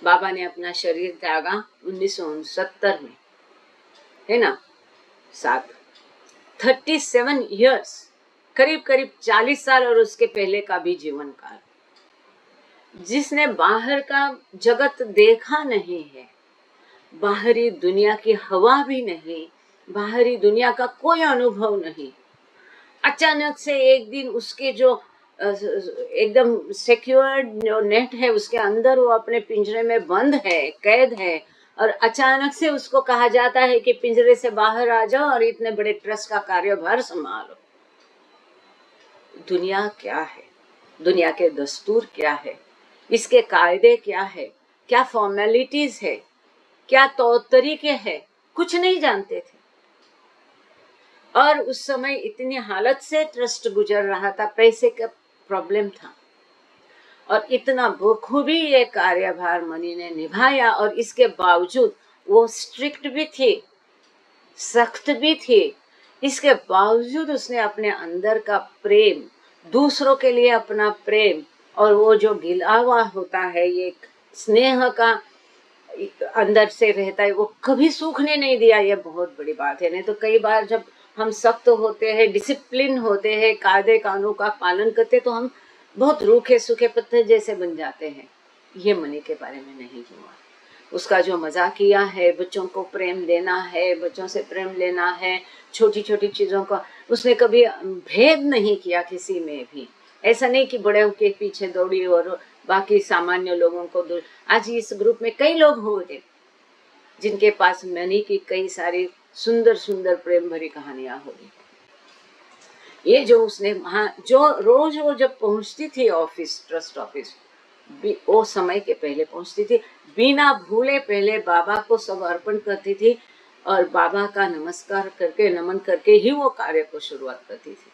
बाबा ने अपना शरीर त्यागा 1969 में, है ना, 37 ईयर्स, करीब करीब 40 साल और उसके पहले का भी जीवन काल, जिसने बाहर का जगत देखा नहीं है, बाहरी दुनिया की हवा भी नहीं, बाहरी दुनिया का कोई अनुभव नहीं। अचानक से एक दिन उसके जो एकदम सिक्योर्ड नेट है उसके अंदर वो अपने पिंजरे में बंद है, कैद है, और अचानक से उसको कहा जाता है कि पिंजरे से बाहर आ जाओ और इतने बड़े ट्रस्ट का कार्यभार संभालो। दुनिया क्या है, दुनिया के दस्तूर क्या है, इसके कायदे क्या है, क्या फॉर्मेलिटीज है, क्या तौर तरीके हैं, कुछ नहीं जानते थे। और उस समय इतनी हालत से ट्रस्ट गुजर रहा था, पैसे का प्रॉब्लम था, और इतना बखूबी ये कार्यभार मनी ने निभाया। और इसके बावजूद वो स्ट्रिक्ट भी थी, सख्त भी थी, इसके बावजूद उसने अपने अंदर का प्रेम, दूसरों के लिए अपना प्रेम, और वो जो गिलावा होता है, ये स्नेह का अंदर से रहता है, वो कभी सूखने नहीं दिया। ये बहुत बड़ी बात है। नहीं तो कई बार जब हम सख्त होते हैं, डिसिप्लिन होते हैं, कायदे कानून का पालन करते, तो हम बहुत रूखे सूखे पत्थर जैसे बन जाते हैं। ये मनी के बारे में नहीं हुआ। उसका जो मजाकिया है, बच्चों को प्रेम देना है, बच्चों से प्रेम लेना है, छोटी छोटी चीजों का उसने कभी भेद नहीं किया किसी में भी। ऐसा नहीं कि बड़े के पीछे दौड़ी और बाकी सामान्य लोगों को दूर। आज इस ग्रुप में कई लोग होंगे जिनके पास मनी की कई सारी सुंदर सुंदर प्रेम भरी कहानियां होगी। ये जो उसने वहाँ जो रोज वो जब पहुंचती थी ऑफिस, ट्रस्ट ऑफिस, वो समय के पहले पहुंचती थी, बिना भूले पहले बाबा को सब अर्पण करती थी और बाबा का नमस्कार करके, नमन करके ही वो कार्य को शुरुआत करती थी।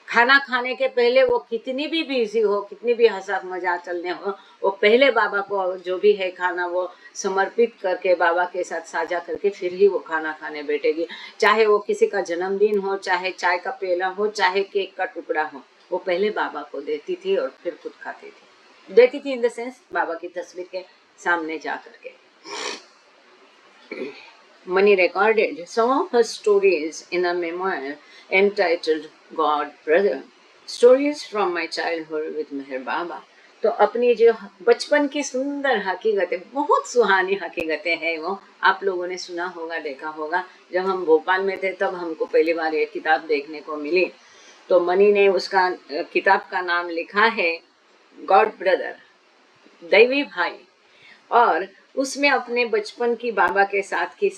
खाना खाने के पहले वो कितनी भी बिजी हो, कितनी भी हंसा मजाक चलने हो, वो पहले बाबा को जो भी है खाना वो समर्पित करके बाबा के साथ साझा करके फिर ही वो खाना खाने बैठेगी। चाहे वो किसी का जन्मदिन हो, चाहे चाय का प्याला हो, चाहे केक का टुकड़ा हो, वो पहले बाबा को देती थी और फिर खुद खाती थी। देती थी इन द सेंस बाबा की तस्वीर के सामने जा करके। Mani recorded some of her stories in a memoir entitled God Brother, Stories from My Childhood with Meher Baba. तो अपनी जो बचपन की सुंदर हकीकतें, बहुत सुहानी हकीकतें हैं वो, आप लोगों ने सुना होगा, देखा होगा। जब हम भोपाल में थे तब हमको पहली बार ये किताब देखने को मिली। तो मनी ने उसका किताब का नाम लिखा है गॉड ब्रदर, दैवी भाई, और उसमें अपने बचपन की बाबा के साथ की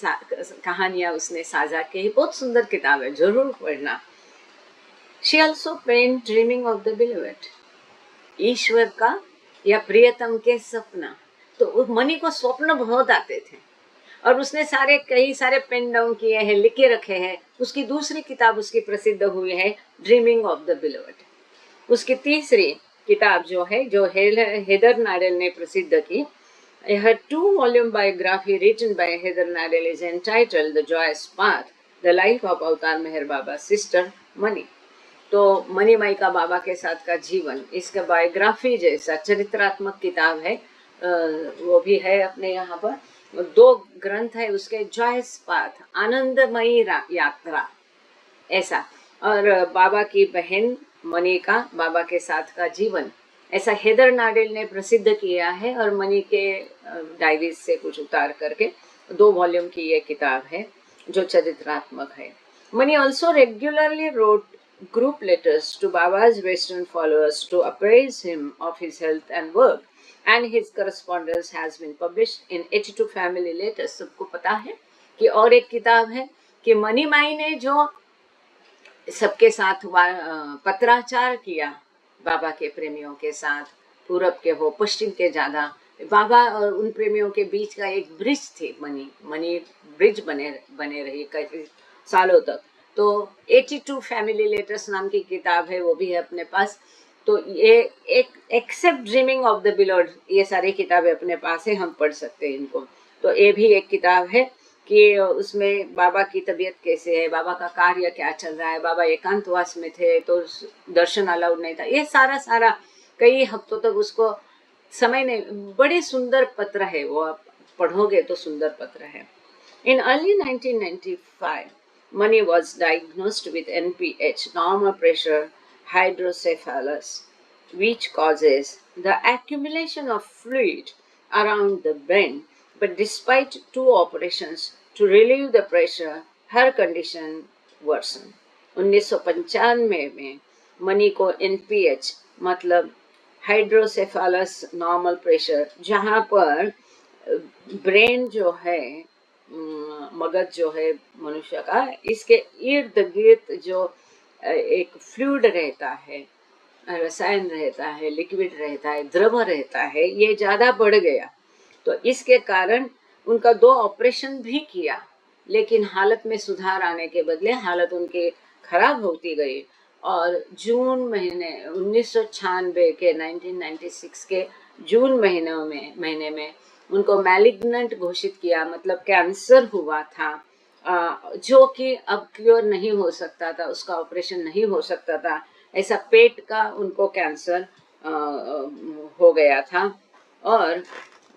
कहानियां उसने साझा की। बहुत सुंदर किताब है, जरूर पढ़ना। She also pen dreaming of the beloved, ईश्वर का या प्रियतम के सपना। तो मनी को स्वप्न बहुत आते थे और उसने कई सारे पेन डाउन किए हैं, लिखे रखे हैं। उसकी दूसरी किताब उसकी प्रसिद्ध हुई है ड्रीमिंग ऑफ द बिलोवेड। उसकी तीसरी किताब जो है, जो हेदर नाडेल ने प्रसिद्ध की, her 2-volume biography written by Heather Nadel is entitled The Joyous Path, The Life of Avtar Meher Baba's Sister, Mani. तो मनी माई का बाबा के साथ का जीवन, इसका बायोग्राफी जैसा चरित्रात्मक किताब है, वो भी है अपने यहाँ पर। 2 ग्रंथ है उसके, जॉयस पाथ, आनंदमयी यात्रा, ऐसा, और बाबा की बहन मनी का बाबा के साथ का जीवन, ऐसा हेदर नाडेल ने प्रसिद्ध किया है। और मनी के डायरीज से कुछ उतार करके 2 वॉल्यूम की ये किताब है जो चरित्रात्मक है। Mani also regularly wrote group letters to Baba's Western followers to appraise him of his health and work, and his correspondence has been published in 82 family letters. सबको पता है कि और एक किताब है कि मनी माई ने जो सबके साथ पत्राचार किया, बाबा के प्रेमियों के साथ, पूरब के हो पश्चिम के, ज्यादा बाबा और उन प्रेमियों के बीच का एक ब्रिज थी। मनी ब्रिज बने रही कई सालों तक। तो 82 फैमिली लेटर्स नाम की किताब है, वो भी है अपने पास। तो ये एक एक्सेप्ट ड्रीमिंग ऑफ द बिलोड, ये सारी किताबें अपने पास है, हम पढ़ सकते हैं इनको। तो ये भी एक किताब है कि उसमें बाबा की तबीयत कैसे है, बाबा का कार्य क्या चल रहा है, बाबा एकांतवास में थे तो दर्शन अलाउड नहीं था, ये सारा कई हफ्तों तक उसको समय नहीं। बड़े सुंदर पत्र है वो, आप पढ़ोगे तो सुंदर पत्र है। In early 1995 Mani was diagnosed with NPH, normal pressure hydrocephalus, which causes the accumulation of fluid around the brain. But despite 2 operations to relieve the pressure, her condition worsened. 1995 में मनी को NPH मतलब hydrocephalus normal pressure, जहाँ पर brain जो है, मगज जो है मनुष्य का, इसके इर्द गिर्द जो एक फ्लूइड रहता है, रसायन रहता है, लिक्विड रहता है, द्रव रहता है, ये ज़्यादा बढ़ गया। तो इसके कारण उनका 2 ऑपरेशन भी किया, लेकिन हालत में सुधार आने के बदले हालत उनकी खराब होती गई। और जून महीने 1996 के 1996 के जून महीने में उनको मैलिग्नेंट घोषित किया, मतलब कैंसर हुआ था, जो कि अब क्योर नहीं हो सकता था, उसका ऑपरेशन नहीं हो सकता था, ऐसा पेट का उनको कैंसर हो गया था। और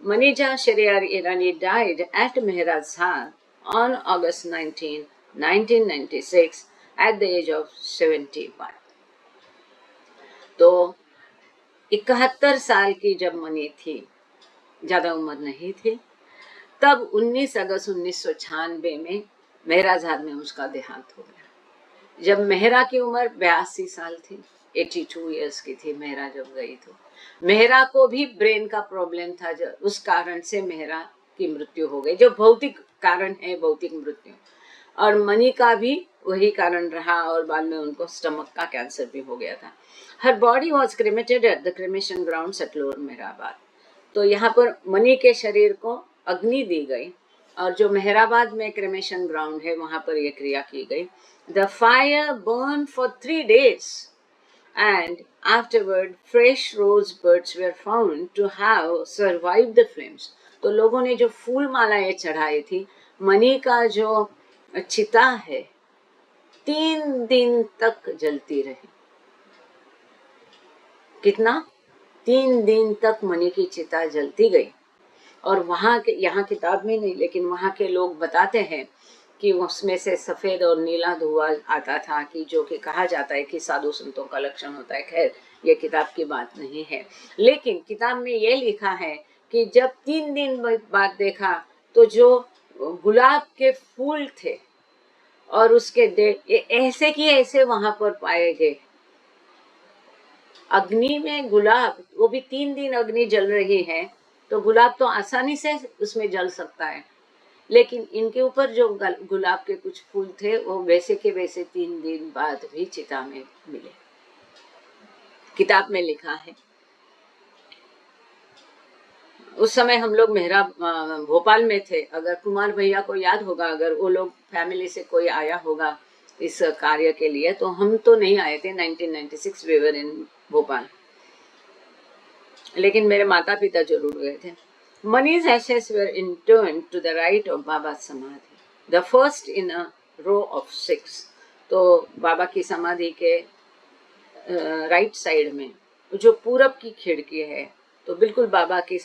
मनीजा शरियार ईरानी died at Meherazhar on August 19, 1996 at the age of 71. तो 71 साल की जब मनी थी, ज़्यादा उम्र नहीं थी, तब 19 अगस्त 1996 में मेहराजार में उसका देहांत हो गया। जब मेहरा की उम्र 82 साल थी, 82 इयर्स की थी मेहरा जब गई। तो मेहरा को भी ब्रेन का प्रॉब्लम था, उस कारण से मेहरा की मृत्यु हो गई, जो भौतिक कारण है, भौतिक मृत्यु। और मनी का भी वही कारण रहा और बाद में उनको स्टमक का कैंसर भी हो गया था। Her body was cremated at the cremation ground at lower Meherabad. तो यहाँ पर मनी के शरीर को अग्नि दी गई और जो मेहराबाद में क्रिमेशन ग्राउंड है वहाँ पर ये क्रिया की गई। The fire burn for 3 days and afterward fresh rose buds were found to have survived the flames। तो लोगों ने जो फूल मालाएं चढ़ाई थी, मनी का जो चिता है 3 दिन तक जलती रही। कितना? 3 दिन तक मनी की चिता जलती गई। और वहाँ के, यहाँ किताब में नहीं लेकिन वहाँ के लोग बताते हैं कि उसमें से सफ़ेद और नीला धुआं आता था, कि जो कि कहा जाता है कि साधु संतों का लक्षण होता है। खैर ये किताब की बात नहीं है, लेकिन किताब में ये लिखा है कि जब 3 दिन बाद देखा तो जो गुलाब के फूल थे और उसके ऐसे कि ऐसे वहां पर पाए गए। अग्नि में गुलाब, वो भी 3 दिन अग्नि जल रही है तो गुलाब तो आसानी से उसमें जल सकता है, लेकिन इनके ऊपर जो गुलाब के कुछ फूल थे वो वैसे के वैसे 3 दिन बाद भी चिता में मिले। किताब में लिखा है। उस समय हम लोग भोपाल में थे। अगर कुमार भैया को याद होगा, अगर वो लोग फैमिली से कोई आया होगा इस कार्य के लिए, तो हम तो नहीं आए थे। 1996 वी वर इन भोपाल, लेकिन मेरे माता पिता जरूर गए थे। Mani's ashes were interned to the right of Baba's samadhi, the first in a row of 6। तो बाबा की समाधि के राइट साइड में जो पूरब की खिड़की है, तो बिल्कुल बाबा की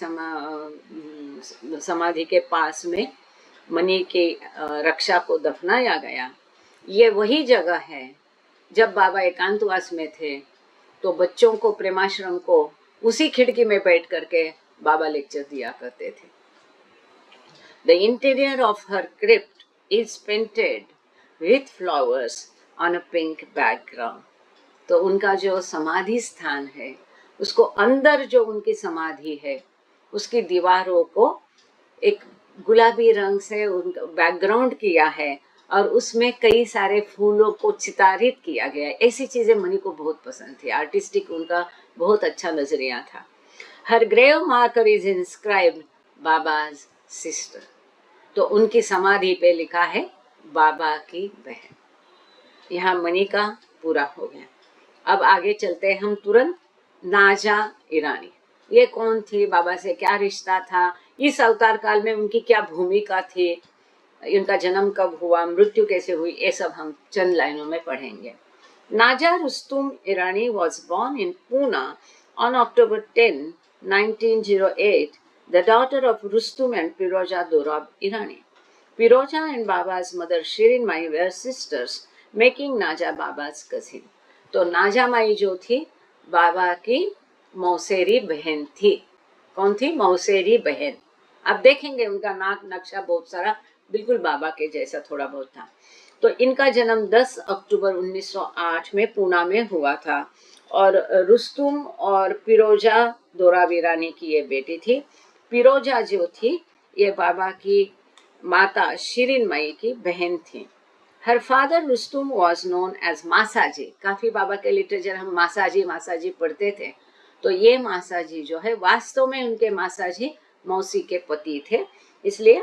समाधि के पास में मनी की रक्षा को दफनाया गया। ये वही जगह है जब बाबा एकांतवास में थे तो बच्चों को, प्रेमाश्रम को उसी खिड़की में बैठ करके बाबा लेक्चर दिया करते थे। The interior of her crypt is painted with flowers on a pink background। तो उनका जो समाधि स्थान है, उसको अंदर जो उनकी समाधि है उसकी दीवारों को एक गुलाबी रंग से उनका बैकग्राउंड किया है और उसमें कई सारे फूलों को चितारित किया गया है। ऐसी चीजें मनी को बहुत पसंद थी। आर्टिस्टिक उनका बहुत अच्छा नजरिया था। Her grave marker is inscribed Baba's sister. तो उनकी समाधि पे लिखा है बाबा की बहन। यहाँ मनी का पूरा हो गया। अब आगे चलते हैं हम तुरंत। नाजा ईरानी, ये कौन थी? बाबा से क्या रिश्ता था? इस अवतार काल में उनकी क्या भूमिका थी? इनका जन्म कब हुआ, मृत्यु कैसे हुई, ये सब हम चंद लाइनों में पढ़ेंगे। Naja Rustom Irani was born in Poona on October 10, 1908, the daughter of Rustum and Piroja Dorab Irani. Piroja and Baba's mother Shirin Mai were sisters, making Naja Baba's cousin। तो नाजा माई जो थी बाबा की मौसेरी बहन थी। कौन थी? मौसेरी बहन। अब देखेंगे उनका नाक नक्शा बहुत सारा बिल्कुल बाबा के जैसा थोड़ा बहुत था। तो इनका जन्म 10 अक्टूबर 1908 में पूना में हुआ था और रुस्तुम और पिरोजा दोराब ईरानी की ये बेटी थी। पिरोजा जो थी ये बाबा की माता शिरीन माई की बहन थी। Her father Rustom was known as Masaji. काफी बाबा के लिटरेचर हम मासाजी मासाजी पढ़ते थे, तो ये मासाजी जो है वास्तव में उनके मासाजी मौसी के पति थे, इसलिए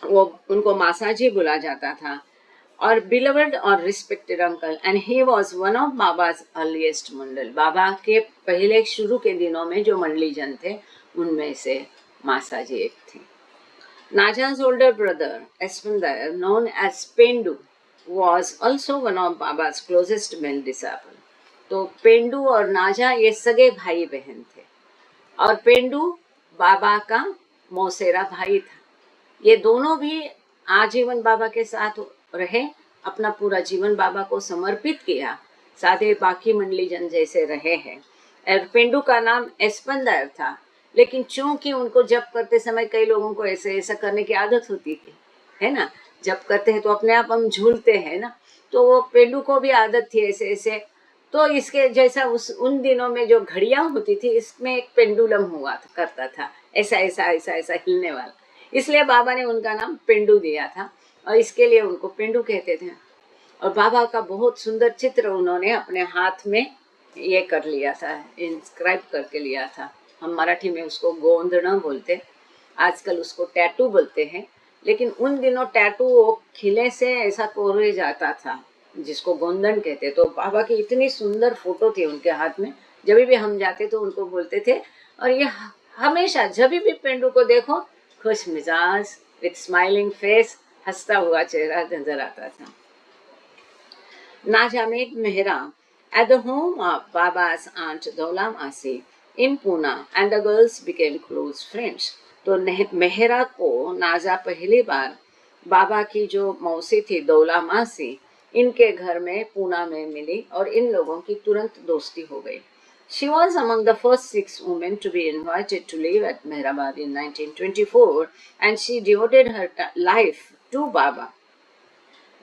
वो उनको मासाजी बुला जाता था। और बिलवर्ड और respected uncle, and he was one of Baba's earliest mandal. Baba के पहले शुरू के दिनों में जो मंडली जन थे उनमें से मासाजी एक थी। Naja's older brother, Esfandiar, known as Pendu, was also one of Baba's closest male disciples। तो पेंडू और नाजा ये सगे भाई बहन थे और पेंडू बाबा का मौसेरा भाई था। ये दोनों भी आजीवन बाबा के साथ रहे, अपना पूरा जीवन बाबा को समर्पित किया, साथ ही बाकी मंडली जन जैसे रहे हैं। पेंडू का नाम एस्पंदायर था, लेकिन चूंकि उनको जप करते समय कई लोगों को ऐसे ऐसा करने की आदत होती थी, है ना, जप करते हैं तो अपने आप हम झूलते हैं ना, तो वो पेंडू को भी आदत थी ऐसे ऐसे। तो इसके जैसा उन दिनों में जो घड़ियां होती थी, इसमें एक पेंडुलम हुआ करता था, ऐसा ऐसा ऐसा ऐसा हिलने वाला, इसलिए बाबा ने उनका नाम पेंडू दिया था। और इसके लिए उनको पेंडू कहते थे। और बाबा का बहुत सुंदर चित्र उन्होंने अपने हाथ में ये कर लिया था, इंस्क्राइब करके लिया था। हम मराठी में उसको गोंदना बोलते, आजकल उसको टैटू बोलते हैं, लेकिन उन दिनों टैटू वो खिले से ऐसा कोरे जाता था जिसको गोंदन कहते। तो बाबा की इतनी सुंदर फोटो थी उनके हाथ में, जब भी हम जाते तो उनको बोलते थे। और ये हमेशा जब भी पेंडू को देखो खुश मिजाज विथ स्माइलिंग फेस, हंसता हुआ चेहरा नजर आता था। Naja made Mehra at the home of Baba's aunt Daulam Asi in Pune, and the girls became close friends. तो मेहरा को नाजा पहली बार बाबा की जो मौसी थी दौला मासी, इनके घर में पूना में मिली और इन लोगों की तुरंत दोस्ती हो गई। She was among the first 6 women to be invited to live at Mehrabad in 1924, and she devoted her life to Baba,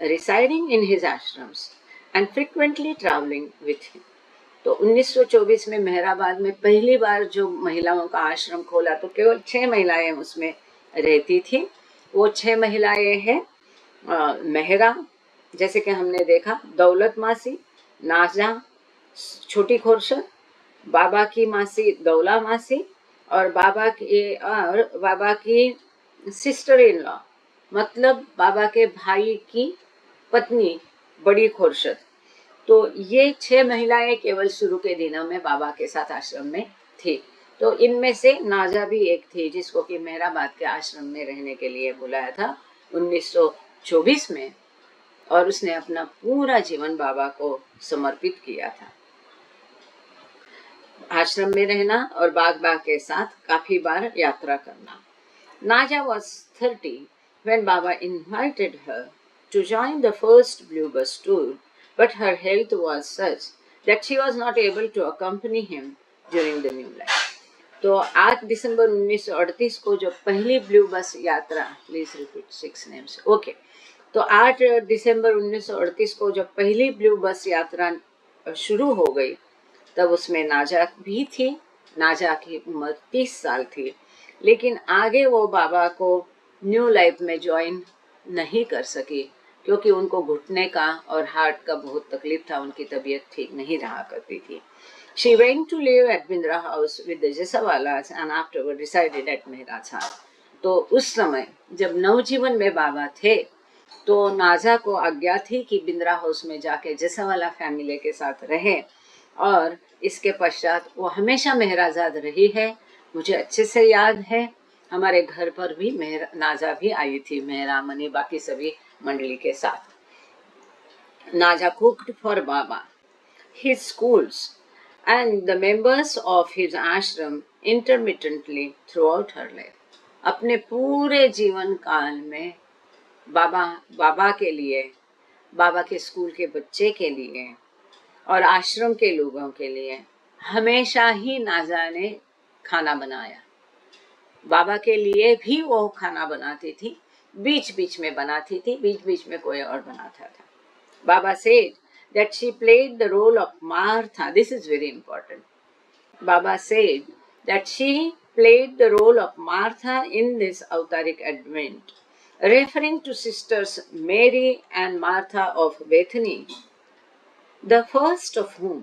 residing in his ashrams and frequently traveling with him. तो 1924 में मेहराबाद में पहली बार जो महिलाओं का आश्रम खोला तो केवल 6 महिलाएं उसमें रहती थी। वो 6 महिलाएं हैं मेहरा, जैसे कि हमने देखा, दौलत मासी, नाजा, छोटी खुर्शद, बाबा की मासी दौला मासी, और बाबा की सिस्टर इन लॉ, मतलब बाबा के भाई की पत्नी बड़ी खुर्शद। तो ये 6 महिलाएं केवल शुरू के दिनों में बाबा के साथ आश्रम में थी। तो इनमें से नाजा भी एक थी जिसको कि मेहराबाद के आश्रम में रहने के लिए बुलाया था 1924 में, और उसने अपना पूरा जीवन बाबा को समर्पित किया था। आश्रम में रहना और बाबा के साथ काफी बार यात्रा करना। नाजा was 30 when Baba invited her to join the first Blue Bus tour, but her health was such that she was not able to accompany him during the new life. तो 8 दिसंबर 1938 को जो पहली ब्लू बस यात्रा, प्लीज रिपीट 6 नेम्स, ओके, तो 8 दिसंबर 1938 को जब पहली ब्लू बस यात्रा शुरू हो गई तब उसमें नाजा भी थी। नाजा की उम्र 30 साल थी, लेकिन आगे वो बाबा को न्यू लाइफ में ज्वाइन नहीं कर सकी क्योंकि उनको घुटने का और हार्ट का बहुत तकलीफ था, उनकी तबीयत ठीक नहीं रहा करती थी। She went to live at Bindra House with the Jesawalas and afterward resided at Mehrachar. तो उस समय जब नवजीवन में बाबा थे तो नाजा को आज्ञा थी कि बिंद्रा हाउस में जाके जेसावाला फैमिली के साथ रहे, और इसके पश्चात वो हमेशा मेहराजाद रही है। मुझे अच्छे से याद है, हमारे घर पर भी नाजा भी आई थी, मेहरा मनी बाकी सभी मंडली के साथ। नाजा cooked for Baba, his schools and the members of his ashram intermittently throughout her life. अपने पूरे जीवन काल में बाबा के लिए, बाबा के स्कूल के बच्चे के लिए और आश्रम के लोगों के लिए हमेशा ही नाजा ने खाना बनाया। बाबा के लिए भी वो खाना बनाती थी, बीच बीच में बनाती थी, बीच बीच में कोई और बनाता था। बाबा said that she played the role of Martha. This is very important. Baba said that she played the role of Martha in this Avtaric Advent, referring to sisters Mary and Martha of Bethany, the first of whom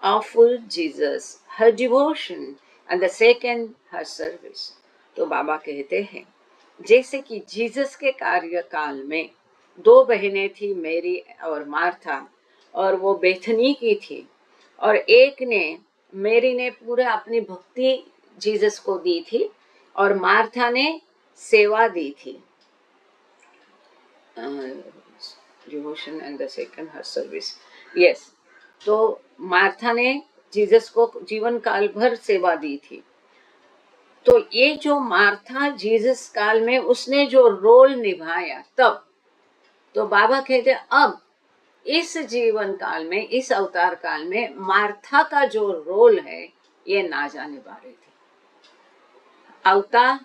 offered Jesus her devotion and the second her service. तो बाबा कहते हैं जैसे कि Jesus के कार्यकाल में 2 बहनें थी, मेरी और मार्था, और वो बेथनी की थी, और एक ने, मेरी ने पूरा अपनी भक्ति जीसस को दी थी और मार्था ने सेवा दी थी, devotion and the second her service. Yes, तो मार्था ने जीसस को जीवन काल भर सेवा दी थी। तो ये जो मार्था जीसस काल में उसने जो रोल निभाया तब, तो बाबा कहते अब इस जीवन काल में, इस अवतार काल में मार्था का जो रोल है ये नाजा निभा रही थी। अवतार,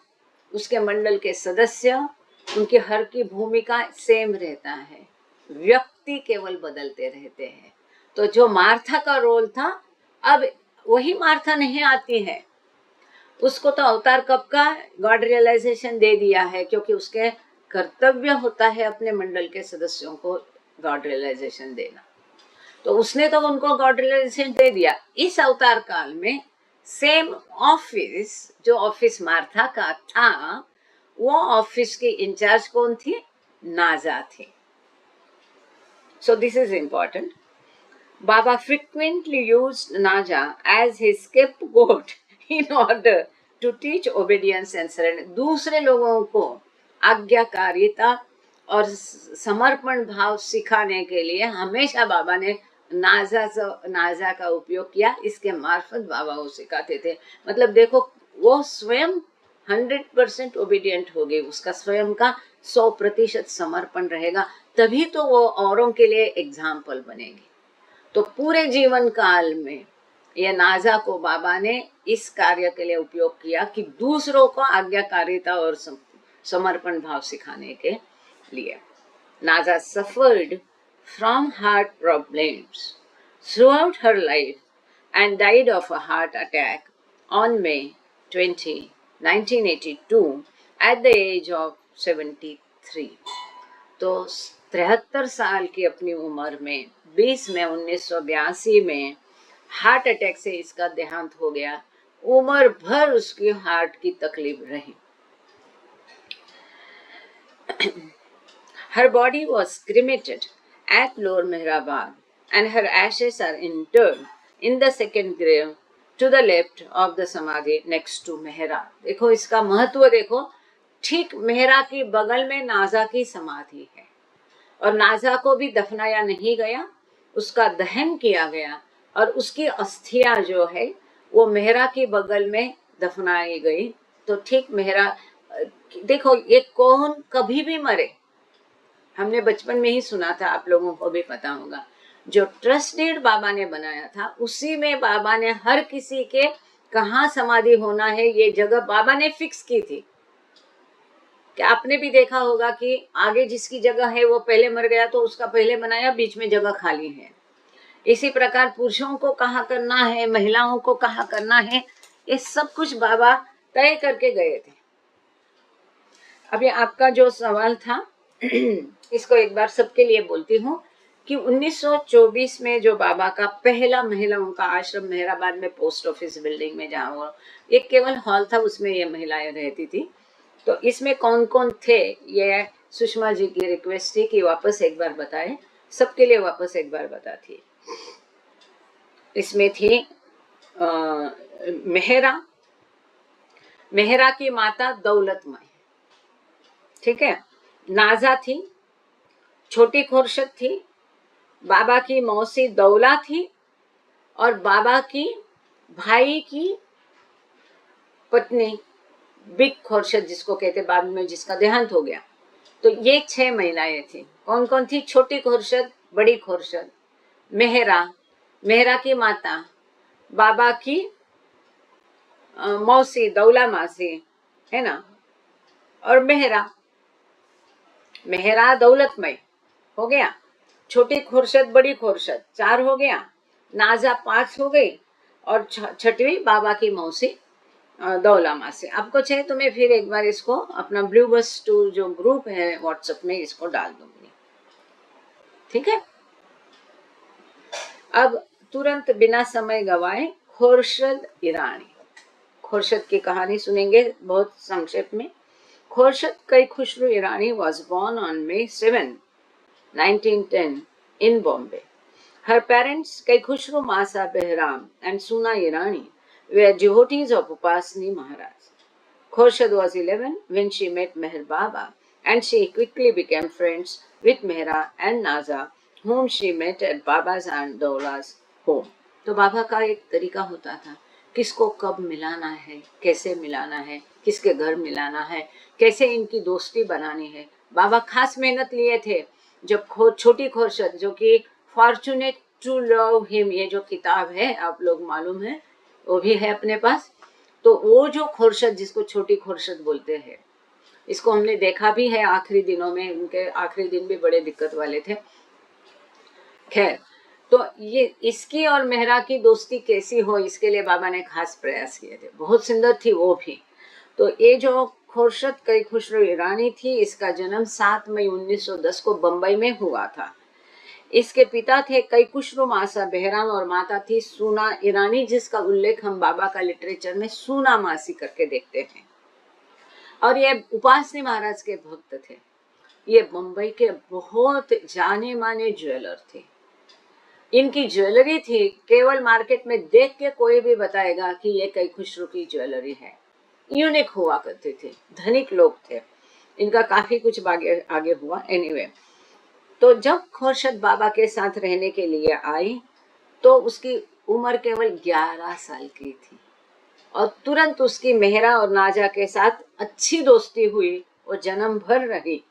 उसके मंडल के सदस्य, उनके हर की भूमिका सेम रहता है, व्यक्ति केवल बदलते रहते हैं। तो जो मार्था का रोल था अब वही मार्था नहीं आती है, उसको तो अवतार कब का गॉड रियलाइजेशन दे दिया है, क्योंकि उसके कर्तव्य होता है अपने मंडल के सदस्यों को गॉड रियलाइजेशन देना। तो उसने तो उनको गॉड रियलाइजेशन दे दिया। इस अवतार काल में सेम ऑफिस, जो ऑफिस मार्था का था, वो ऑफिस की इंचार्ज कौन थी? नाजा थी। So this is important. Baba frequently used Naja as his scapegoat in order to teach obedience and surrender. दूसरे लोगों को आज्ञाकारिता और समर्पण भाव सिखाने के लिए हमेशा बाबा ने नाजा का उपयोग किया। इसके मार्फत बाबा वो सिखाते थे। मतलब देखो, वो स्वयं 100% ओबीडियंट हो गई, उसका स्वयं का 100% समर्पण रहेगा, तभी तो वो औरों के लिए एग्जाम्पल बनेगी। तो पूरे जीवन काल में यह नाजा को बाबा ने इस कार्य के लिए उपयोग किया कि दूसरों को आज्ञाकारिता और समर्पण भाव सिखाने के लिए। Naja suffered from heart problems throughout her life and died of a heart attack on May 20, 1982 at the age of 73। तो 73 साल की अपनी उम्र में 20 मई 1982 में हार्ट अटैक से इसका देहांत हो गया। उम्र भर उसकी हार्ट की तकलीफ रही। Her body was cremated at Lower Mehrabad and her ashes are interred in the second grave to the left of the samadhi next to Mehra. देखो इसका महत्व देखो, ठीक मेहरा के बगल में नाजा की समाधि है और नाजा को भी दफनाया नहीं गया, उसका दहन किया गया और उसकी अस्थियां जो है वो मेहरा के बगल में दफनाई गई। तो ठीक मेहरा, देखो ये कौन कभी भी मरे, हमने बचपन में ही सुना था, आप लोगों को भी पता होगा। जो ट्रस्ट डीड बाबा ने बनाया था उसी में बाबा ने हर किसी के कहाँ समाधि होना है ये जगह बाबा ने फिक्स की थी। कि आपने भी देखा होगा कि आगे जिसकी जगह है वो पहले मर गया तो उसका पहले बनाया, बीच में जगह खाली है। इसी प्रकार पुरुषों को कहाँ करना है, महिलाओं को कहाँ करना है, ये सब कुछ बाबा तय करके गए थे। अभी आपका जो सवाल था इसको एक बार सबके लिए बोलती हूँ कि 1924 में जो बाबा का पहला महिलाओं का आश्रम मेहराबाद में पोस्ट ऑफिस बिल्डिंग में, जहाँ वो एक केवल हॉल था, उसमें ये महिलाएं रहती थी। तो इसमें कौन कौन थे, ये सुषमा जी की रिक्वेस्ट थी कि वापस एक बार बताएं, सबके लिए वापस एक बार बताती। इसमें थी मेहरा की माता दौलतमय, ठीक है, नाजा थी, छोटी खुर्शद थी, बाबा की मौसी दौला थी और बाबा की भाई की पत्नी बिग खुर्शद जिसको कहते, बाद में जिसका देहांत हो गया। तो ये 6 महिलाएं थी। कौन कौन थी? छोटी खुर्शद, बड़ी खुर्शद, मेहरा की माता, बाबा की मौसी दौला मासी है ना, और मेहरा दौलतमय हो गया, छोटी खुर्शद बड़ी खुर्शद 4 हो गया, नाजा 5 हो गई और छठवीं बाबा की मौसी दौला मासी। आपको चाहे तो मैं फिर एक बार इसको अपना ब्लू बस 2 जो ग्रुप है व्हाट्सएप में इसको डाल दूंगी, ठीक है। अब तुरंत बिना समय गवाए खुर्शद ईरानी, खुर्शद की कहानी सुनेंगे बहुत संक्षेप में। खुर्शद कई खुशरू ईरानी was born on May 7, 1910 in Bombay. Her parents Kai Khushru Masa Behram and Suna Irani were devotees of Upasani Maharaj. Khurshad was 11 when she met Meher Baba and she quickly became friends with Mehra and Naza, whom she met at Baba's and Daula's home. तो बाबा का एक तरीका होता था किसको कब मिलाना है, कैसे मिलाना है, किसके घर मिलाना है, कैसे इनकी दोस्ती बनानी है। बाबा खास मेहनत लिए थे। जब छोटी खुर्शद जो कि फॉर्चुनेट टू लव हिम, ये जो किताब है आप लोग मालूम है, वो भी है अपने पास। तो वो जो खुर्शद जिसको छोटी खुर्शद बोलते हैं, इसको हमने देखा भी है आखिरी दिनों में, उनके आखिरी दिन भी बड़े दिक्कत वाले थे। खैर, तो ये इसकी और मेहरा की दोस्ती कैसी हो इसके लिए बाबा ने खास प्रयास किए थे। बहुत सुंदर थी वो भी। तो ये जो खुर्शद कई खुसरो ईरानी थी। इसका जन्म 7 मई 1910 को बंबई में हुआ था। इसके पिता थे कई खुसरो मासा बेहराम और माता थी सूना ईरानी, जिसका उल्लेख हम बाबा का लिटरेचर में सूना मासी करके देखते हैं। और ये उपासनी महाराज के भक्त थे। ये बंबई के बहुत जाने माने ज्वेलर थे। इनकी ज्वेलरी थी, केवल मार्केट में देख के कोई भी बताएगा कि ये कई खुसरो की ज्वेलरी है। यूनिक हुआ करते थे, धनिक लोग थे। इनका काफी कुछ आगे हुआ। एनीवे, तो जब खुर्शद बाबा के साथ रहने के लिए आई तो उसकी उम्र केवल 11 साल की थी और तुरंत उसकी मेहरा और नाजा के साथ अच्छी दोस्ती हुई। वो जन्म भर रही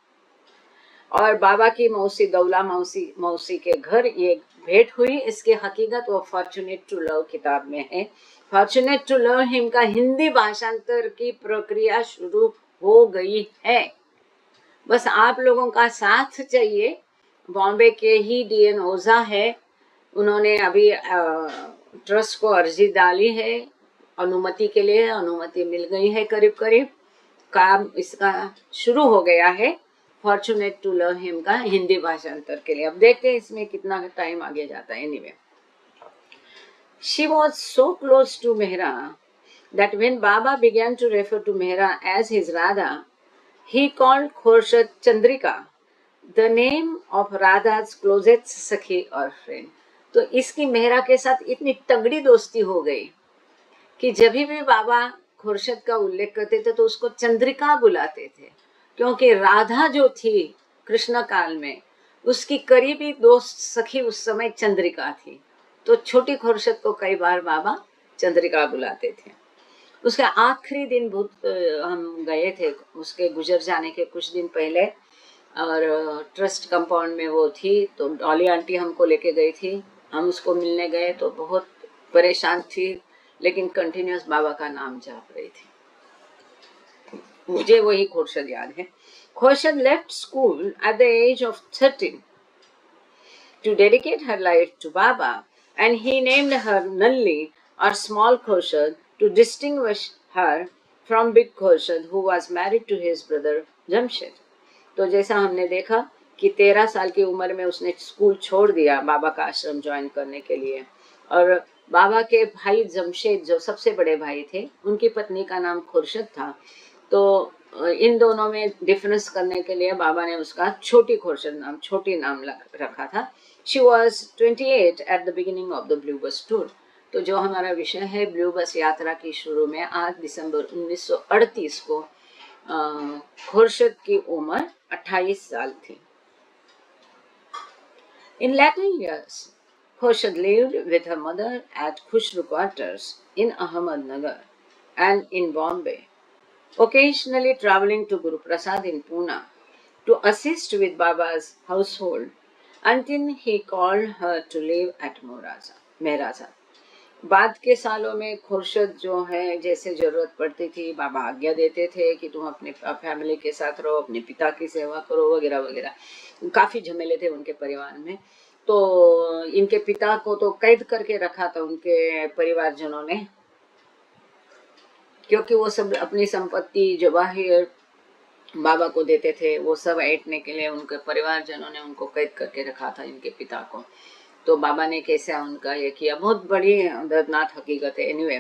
और बाबा की मौसी दौला मौसी के घर ये भेंट हुई। इसकी हकीकत वो फॉर्चुनेट टू लव किताब में है। फॉर्चुनेट टू लव हिम का हिंदी भाषांतर की प्रक्रिया शुरू हो गई है। बस आप लोगों का साथ चाहिए। बॉम्बे के ही डीएन ओझा है, उन्होंने अभी ट्रस्ट को अर्जी डाली है अनुमति के लिए। अनुमति मिल गई है, करीब करीब काम इसका शुरू हो गया है। फॉर्चुनेट टू लव हिम का हिंदी भाषांतर के लिए। अब देखते हैं इसमें कितना टाइम आगे जाता है। Anyway, she was so close to Mehera that when Baba began to refer to Mehra as his Radha, he called Khurshad Chandrika, the name of Radha's closest सखी और फ्रेंड। तो इसकी मेहरा के साथ इतनी तगड़ी दोस्ती हो गई कि जब भी बाबा खुर्शद का उल्लेख करते थे तो उसको चंद्रिका बुलाते थे, क्योंकि राधा जो थी कृष्ण काल में उसकी करीबी दोस्त सखी उस समय चंद्रिका थी। तो छोटी खुर्शद को कई बार बाबा चंद्रिका बुलाते थे। उसके आखिरी दिन हम गए थे उसके गुजर जाने के कुछ दिन पहले, और ट्रस्ट कंपाउंड में वो थी तो डॉली आंटी हमको लेके गई थी। हम उसको मिलने गए तो बहुत परेशान थी, लेकिन कंटिन्यूस बाबा का नाम जाप रही थी। मुझे वही खुर्शद याद है। Khorshed left school at the age of 13 to dedicate her life to Baba, and he named her Nalli or small Khurshad to distinguish her from big Khurshad, who was married to his brother Jamshed. तो जैसा हमने देखा कि 13 साल की उम्र में उसने स्कूल छोड़ दिया बाबा का आश्रम ज्वाइन करने के लिए, और बाबा के भाई जमशेद जो सबसे बड़े भाई थे उनकी पत्नी का नाम खुर्शद था। तो इन दोनों में डिफरेंस करने के लिए बाबा ने उसका छोटी खुर्शद नाम, छोटी नाम रखा था। She was 28 at the beginning of the Blue Bus tour. तो जो हमारा विषय है ब्लू बस यात्रा की शुरू में 8 दिसंबर 1938 को खुर्शद की उम्र 28 साल थी। In later years, Khurshad lived with her mother at Khushru quarters in Ahmednagar and in Bombay, occasionally traveling to Guru Prasad in Pune to assist with Baba's household until he called her to live at Mehraza. बाद के सालों में खुर्शद जो है जैसे जरूरत पड़ती थी बाबा आज्ञा देते थे कि तुम अपने फैमिली के साथ रहो, अपने पिता की सेवा करो वगैरह वगैरह। काफी झमेले थे उनके परिवार में। तो इनके पिता को तो कैद करके रखा था उनके परिवारजनों ने, क्योंकि वो सब अपनी संपत्ति जवाहिर बाबा को देते थे, वो सब ऐंठने के लिए उनके परिवारजनों ने उनको कैद करके रखा था इनके पिता को। तो बाबा ने कैसे उनका ये किया, बहुत बड़ी दर्दनाक हकीकत है। एनीवे,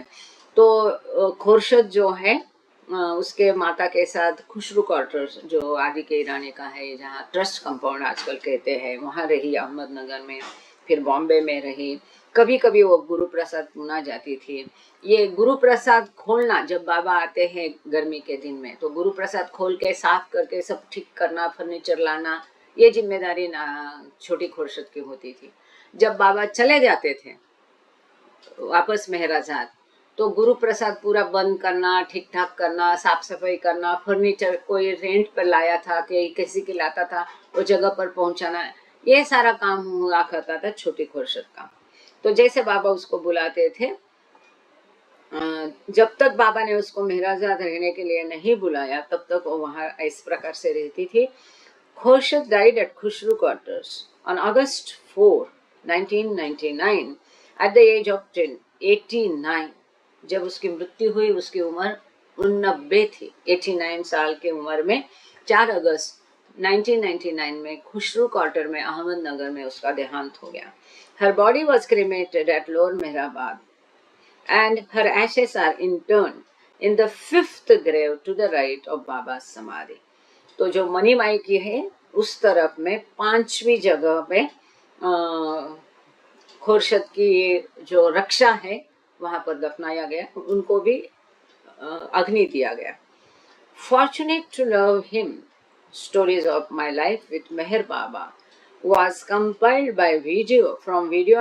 तो खुर्शद जो है उसके माता के साथ खुशरू क्वार्टर्स जो आदि के ईरानी का है, जहाँ ट्रस्ट कंपाउंड आजकल कहते हैं, वहाँ रही अहमदनगर में, फिर बॉम्बे में रही। कभी कभी वो गुरु प्रसाद पूना जाती थी। ये गुरु प्रसाद खोलना, जब बाबा आते हैं गर्मी के दिन में तो गुरु प्रसाद खोल के साफ करके सब ठीक करना, फर्नीचर लाना, ये जिम्मेदारी ना छोटी खुर्शद की होती थी। जब बाबा चले जाते थे वापस मेहराजाद, तो गुरु प्रसाद पूरा बंद करना, ठीक ठाक करना, साफ सफाई करना, फर्नीचर कोई रेंट पर लाया था कि किसी के लाता था वो जगह पर पहुंचाना, ये सारा काम हुआ करता था छोटी खुर्शद का। तो जैसे बाबा उसको बुलाते थे, जब तक बाबा ने उसको मेहराजाद रहने के लिए नहीं बुलाया तब तक वो वहाँ इस प्रकार से रहती थी। Khorshed died at Khushru quarters on August 4, 1999 at the age of 89। जब उसकी मृत्यु हुई उसकी उम्र 90 थी, 89 साल की उम्र में 4 अगस्त 1999 में खुशरू क्वार्टर में अहमदनगर में उसका देहांत हो गया। Her body was cremated at lower Meherabad and her ashes are interned in the 5th grave to the right of Baba's समाधि। तो जो मनी माई की है उस तरफ में 5वीं जगह पे खुर्शद की जो रक्षा है वहां पर दफनाया गया, उनको भी अग्नि दिया गया। Fortunate to love him, Stories of My Life with Meher Baba was compiled by video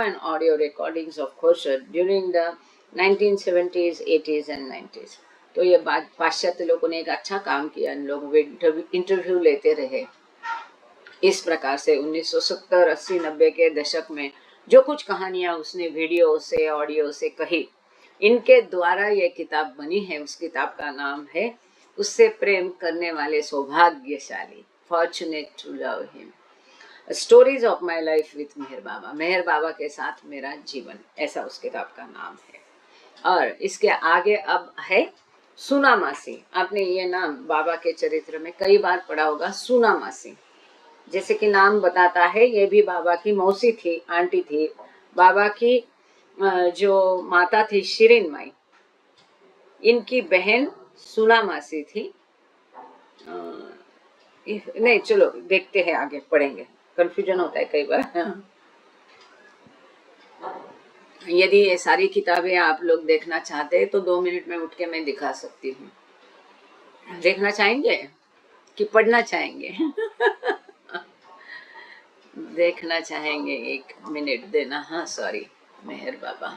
and audio recordings of Khurshid during the 1970s, 80s and 90s। तो ये बात पाश्चात्य लोगों ने एक अच्छा काम किया, इन लोगों इंटरव्यू लेते रहे। इस प्रकार से 1970, 80, 90 के दशक में जो कुछ कहानियां उसने वीडियो से ऑडियो से कही, इनके द्वारा ये किताब बनी है। उस किताब का नाम है उससे प्रेम करने वाले सौभाग्यशाली, fortunate to love him, stories of my life with Meher Baba, Meher Baba के साथ मेरा जीवन, ऐसा उस किताब का नाम है। और इसके आगे अब है सुना मासी। आपने ये नाम बाबा के चरित्र में कई बार पढ़ा होगा, सुना मासी। जैसे कि नाम बताता है, ये भी बाबा की मौसी थी, आंटी थी। बाबा की जो माता थी शिरीन माई, इनकी बहन सुना मासी थी। नहीं, चलो देखते हैं, आगे पढ़ेंगे, कंफ्यूजन होता है कई बार। यदि ये सारी किताबें आप लोग देखना चाहते हैं तो 2 मिनट में उठ के मैं दिखा सकती हूँ। देखना चाहेंगे कि पढ़ना चाहेंगे? देखना चाहेंगे, 1 मिनट देना। हाँ, सॉरी, मेहर बाबा।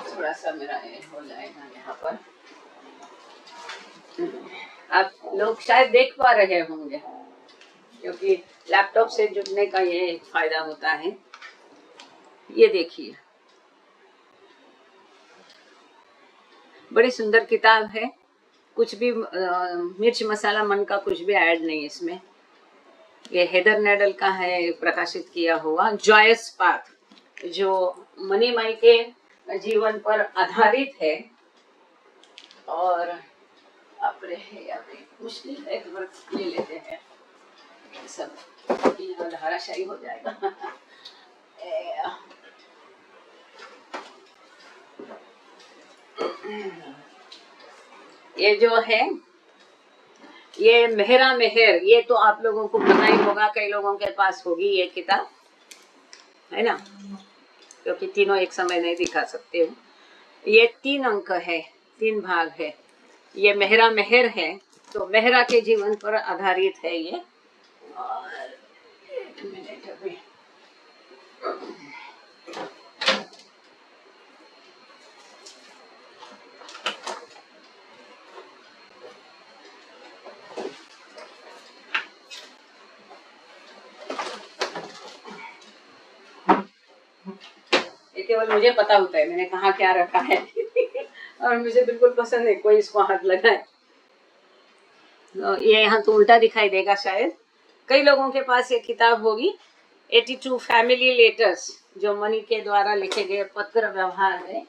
थोड़ा सा मेरा ये हो जाएगा यहाँ पर। आप लोग शायद देख पा रहे होंगे, क्योंकि लैपटॉप से जुड़ने का ये फायदा होता है। ये देखिए, बड़ी सुंदर किताब है। कुछ भी मिर्च मसाला मन का कुछ भी ऐड नहीं इसमें। ये हेदर नेडल का है प्रकाशित किया हुआ, जॉयस पाथ, जो मनी माई के जीवन पर आधारित है। और अपने मुश्किल है, एक बार ले लेते हैं, सब धाराशाही हो जाएगा। ये जो है, ये मेहरा मेहर, ये तो आप लोगों को पता ही होगा, कई लोगों के पास होगी ये किताब, है ना, क्योंकि तीनों एक समय नहीं दिखा सकते हो। ये 3 अंक है, 3 भाग है। ये मेहरा मेहर है, तो मेहरा के जीवन पर आधारित है ये। और 1 मिनट अभी, ये केवल मुझे पता होता है मैंने कहाँ क्या रखा है। और मुझे बिल्कुल पसंद है कोई इसको हाथ लगाए। ये यहाँ तो उल्टा दिखाई देगा शायद, कई लोगों के पास ये किताब होगी। 82 फैमिली लेटर्स, जो मनी के द्वारा लिखे गए पत्र व्यवहार है,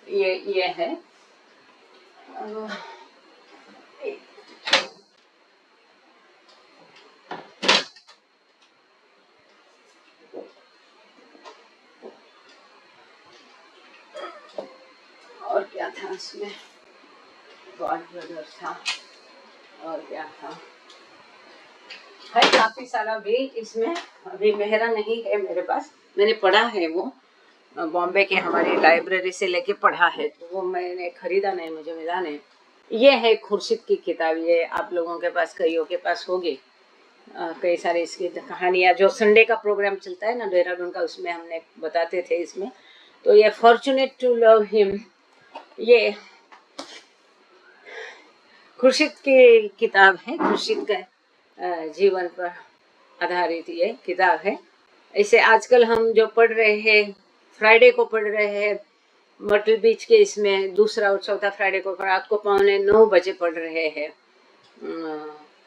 ये है। और क्या था इसमें, गॉड ब्रदर था, और क्या था, है काफी सारा भी इसमें। अभी मेहरा नहीं है मेरे पास, मैंने पढ़ा है वो, बॉम्बे के हमारी लाइब्रेरी से लेके पढ़ा है, तो वो मैंने खरीदा नहीं, मुझे मिला नहीं। ये है खुर्शीद की किताब, ये आप लोगों के पास, कईयों के पास होगी। कई सारे इसकी कहानियाँ, जो संडे का प्रोग्राम चलता है ना देहरादून का, उसमें हमने बताते थे इसमें। तो ये फॉर्चुनेट टू लव हिम, ये खुर्शीद की किताब है, खुर्शीद के जीवन पर आधारित ये किताब है। इसे आजकल हम जो पढ़ रहे हैं, फ्राइडे को पढ़ रहे हैं मर्टल बीच के, इसमें दूसरा और चौथा फ्राइडे को रात को 8:45 पढ़ रहे हैं।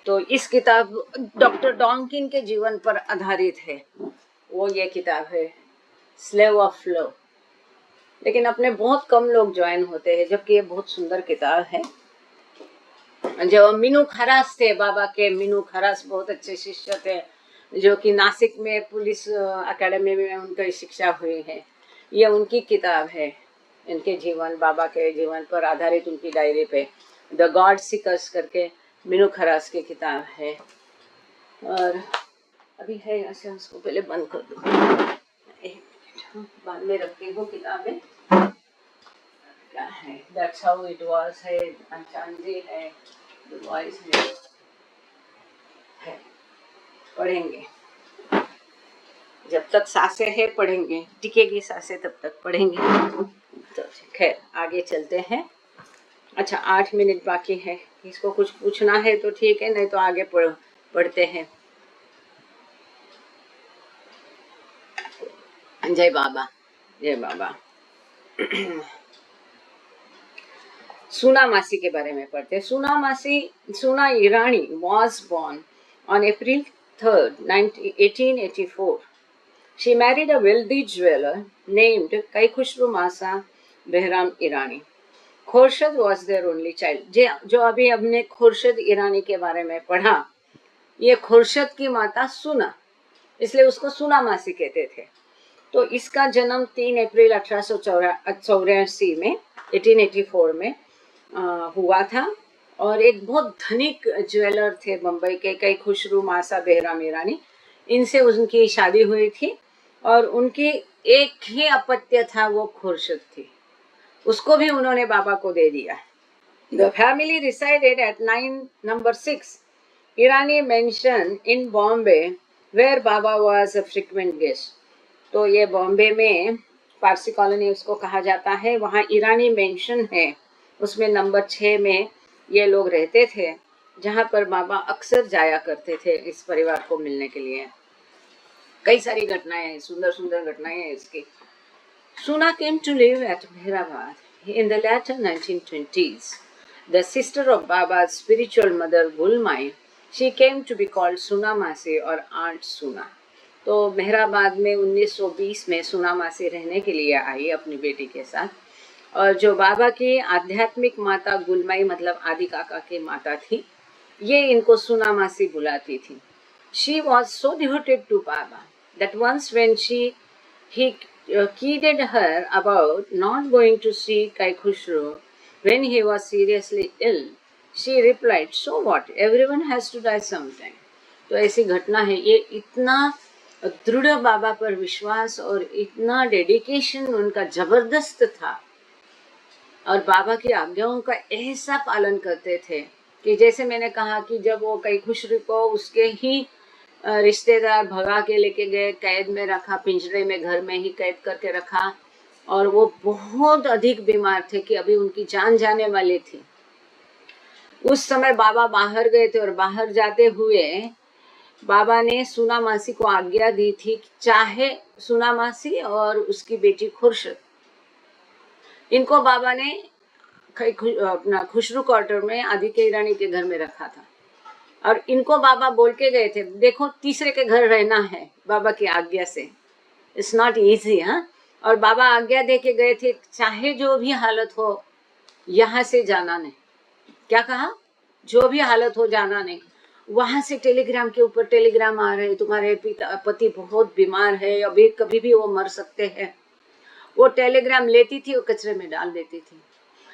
तो इस किताब डॉक्टर डॉनकिन के जीवन पर आधारित है। वो ये किताब है स्लेव ऑफ लव। लेकिन अपने बहुत कम लोग ज्वाइन होते हैं, जबकि ये बहुत सुंदर किताब है। जो मीनू खरास थे बाबा के, मीनू खरास बहुत अच्छे शिष्य थे, जो कि नासिक में पुलिस अकेडमी में उनकी शिक्षा हुई है। ये उनकी किताब है, इनके जीवन, बाबा के जीवन पर आधारित उनकी डायरी पे द गॉड सीकर्स करके मीनू खरास की किताब है। और अभी है, ऐसे उसको पहले बंद कर दो, एक मिनट, बाद में रखती हूँ किताबें। क्या है, दैट्स हाउ इट वाज है, चांदी है, द वॉइस है, पढ़ेंगे जब तक सांसें है, पढ़ेंगे, टिकेगी सांसें तब तक पढ़ेंगे। तो खैर आगे चलते हैं। अच्छा 8 मिनट बाकी है, इसको कुछ पूछना है तो ठीक है, नहीं तो आगे पढ़ते हैं। जय बाबा, जय बाबा। सुना मासी के बारे में पढ़ते हैं। सुना मासी, सुना ईरानी was born on April 3rd, 1884. She married a wealthy jeweler named Kai Khushru Masa Behram Irani. Khorshed was their only child. जो अभी हमने खुर्शद ईरानी के बारे में पढ़ा, ये खुर्शद की माता सुना, इसलिए उसको सुना मासी कहते थे। तो इसका जन्म 3 अप्रैल 1884 में 1884 में हुआ था। और एक बहुत धनिक ज्वेलर थे मुंबई के, कई खुशरू मासा बेहराम ईरानी, इनसे उनकी शादी हुई थी। और उनकी एक ही अपत्य था, वो खुर्शद थी, उसको भी उन्होंने बाबा को दे दिया। The family resided at 9 number 6 Irani Mansion in Bombay, where Baba was a frequent guest. तो ये बॉम्बे में पारसी कॉलोनी उसको कहा जाता है, वहाँ ईरानी मेंशन है, उसमें नंबर 6 में ये लोग रहते थे, जहाँ पर बाबा अक्सर जाया करते थे इस परिवार को मिलने के लिए। कई सारी घटनाएं हैं, सुंदर सुंदर घटनाएं हैं इसकी। Suna came to live at Mehrabad in the latter 1920s. The sister of Baba's spiritual mother Gulmai, she came to be called Suna Masi or Aunt Suna. तो मेहराबाद में 1920 में सुना मासी रहने के लिए आई अपनी बेटी के साथ। और जो बाबा की आध्यात्मिक माता गुलमाई, मतलब आदि काका की माता थी, ये इनको सुना मासी बुलाती थी। She was so devoted to Baba that once when he kidded her about not going to see Kai Khushru when he was seriously ill, she replied, "So what? Everyone has to die sometime." तो ऐसी घटना है। ये इतना दृढ़ बाबा पर विश्वास और इतना डेडिकेशन उनका जबरदस्त था, और बाबा की आज्ञाओं का ऐसा पालन करते थे कि जैसे मैंने कहा कि जब वो कई खुशरू को उसके ही रिश्तेदार भगा के लेके गए, कैद में रखा, पिंजरे में घर में ही कैद करके रखा, और वो बहुत अधिक बीमार थे कि अभी उनकी जान जाने वाली थी। उस समय बाबा बाहर गए थे, और बाहर जाते हुए बाबा ने सुना मासी को आज्ञा दी थी, चाहे सुना मासी और उसकी बेटी खुर्शद, इनको बाबा ने अपना खुशरू क्वार्टर में आदि के ईरानी के घर में रखा था। और इनको बाबा बोल के गए थे, देखो तीसरे के घर रहना है बाबा की आज्ञा से, इट्स नॉट ईजी। हाँ, और बाबा आज्ञा दे के गए थे, चाहे जो भी हालत हो यहाँ से जाना नहीं। क्या कहा? जो भी हालत हो जाना नहीं। वहां से टेलीग्राम के ऊपर टेलीग्राम आ रहे, तुम्हारे पति बहुत बीमार है, अभी कभी भी वो मर सकते हैं। वो टेलीग्राम लेती थी, वो कचरे में डाल देती थी।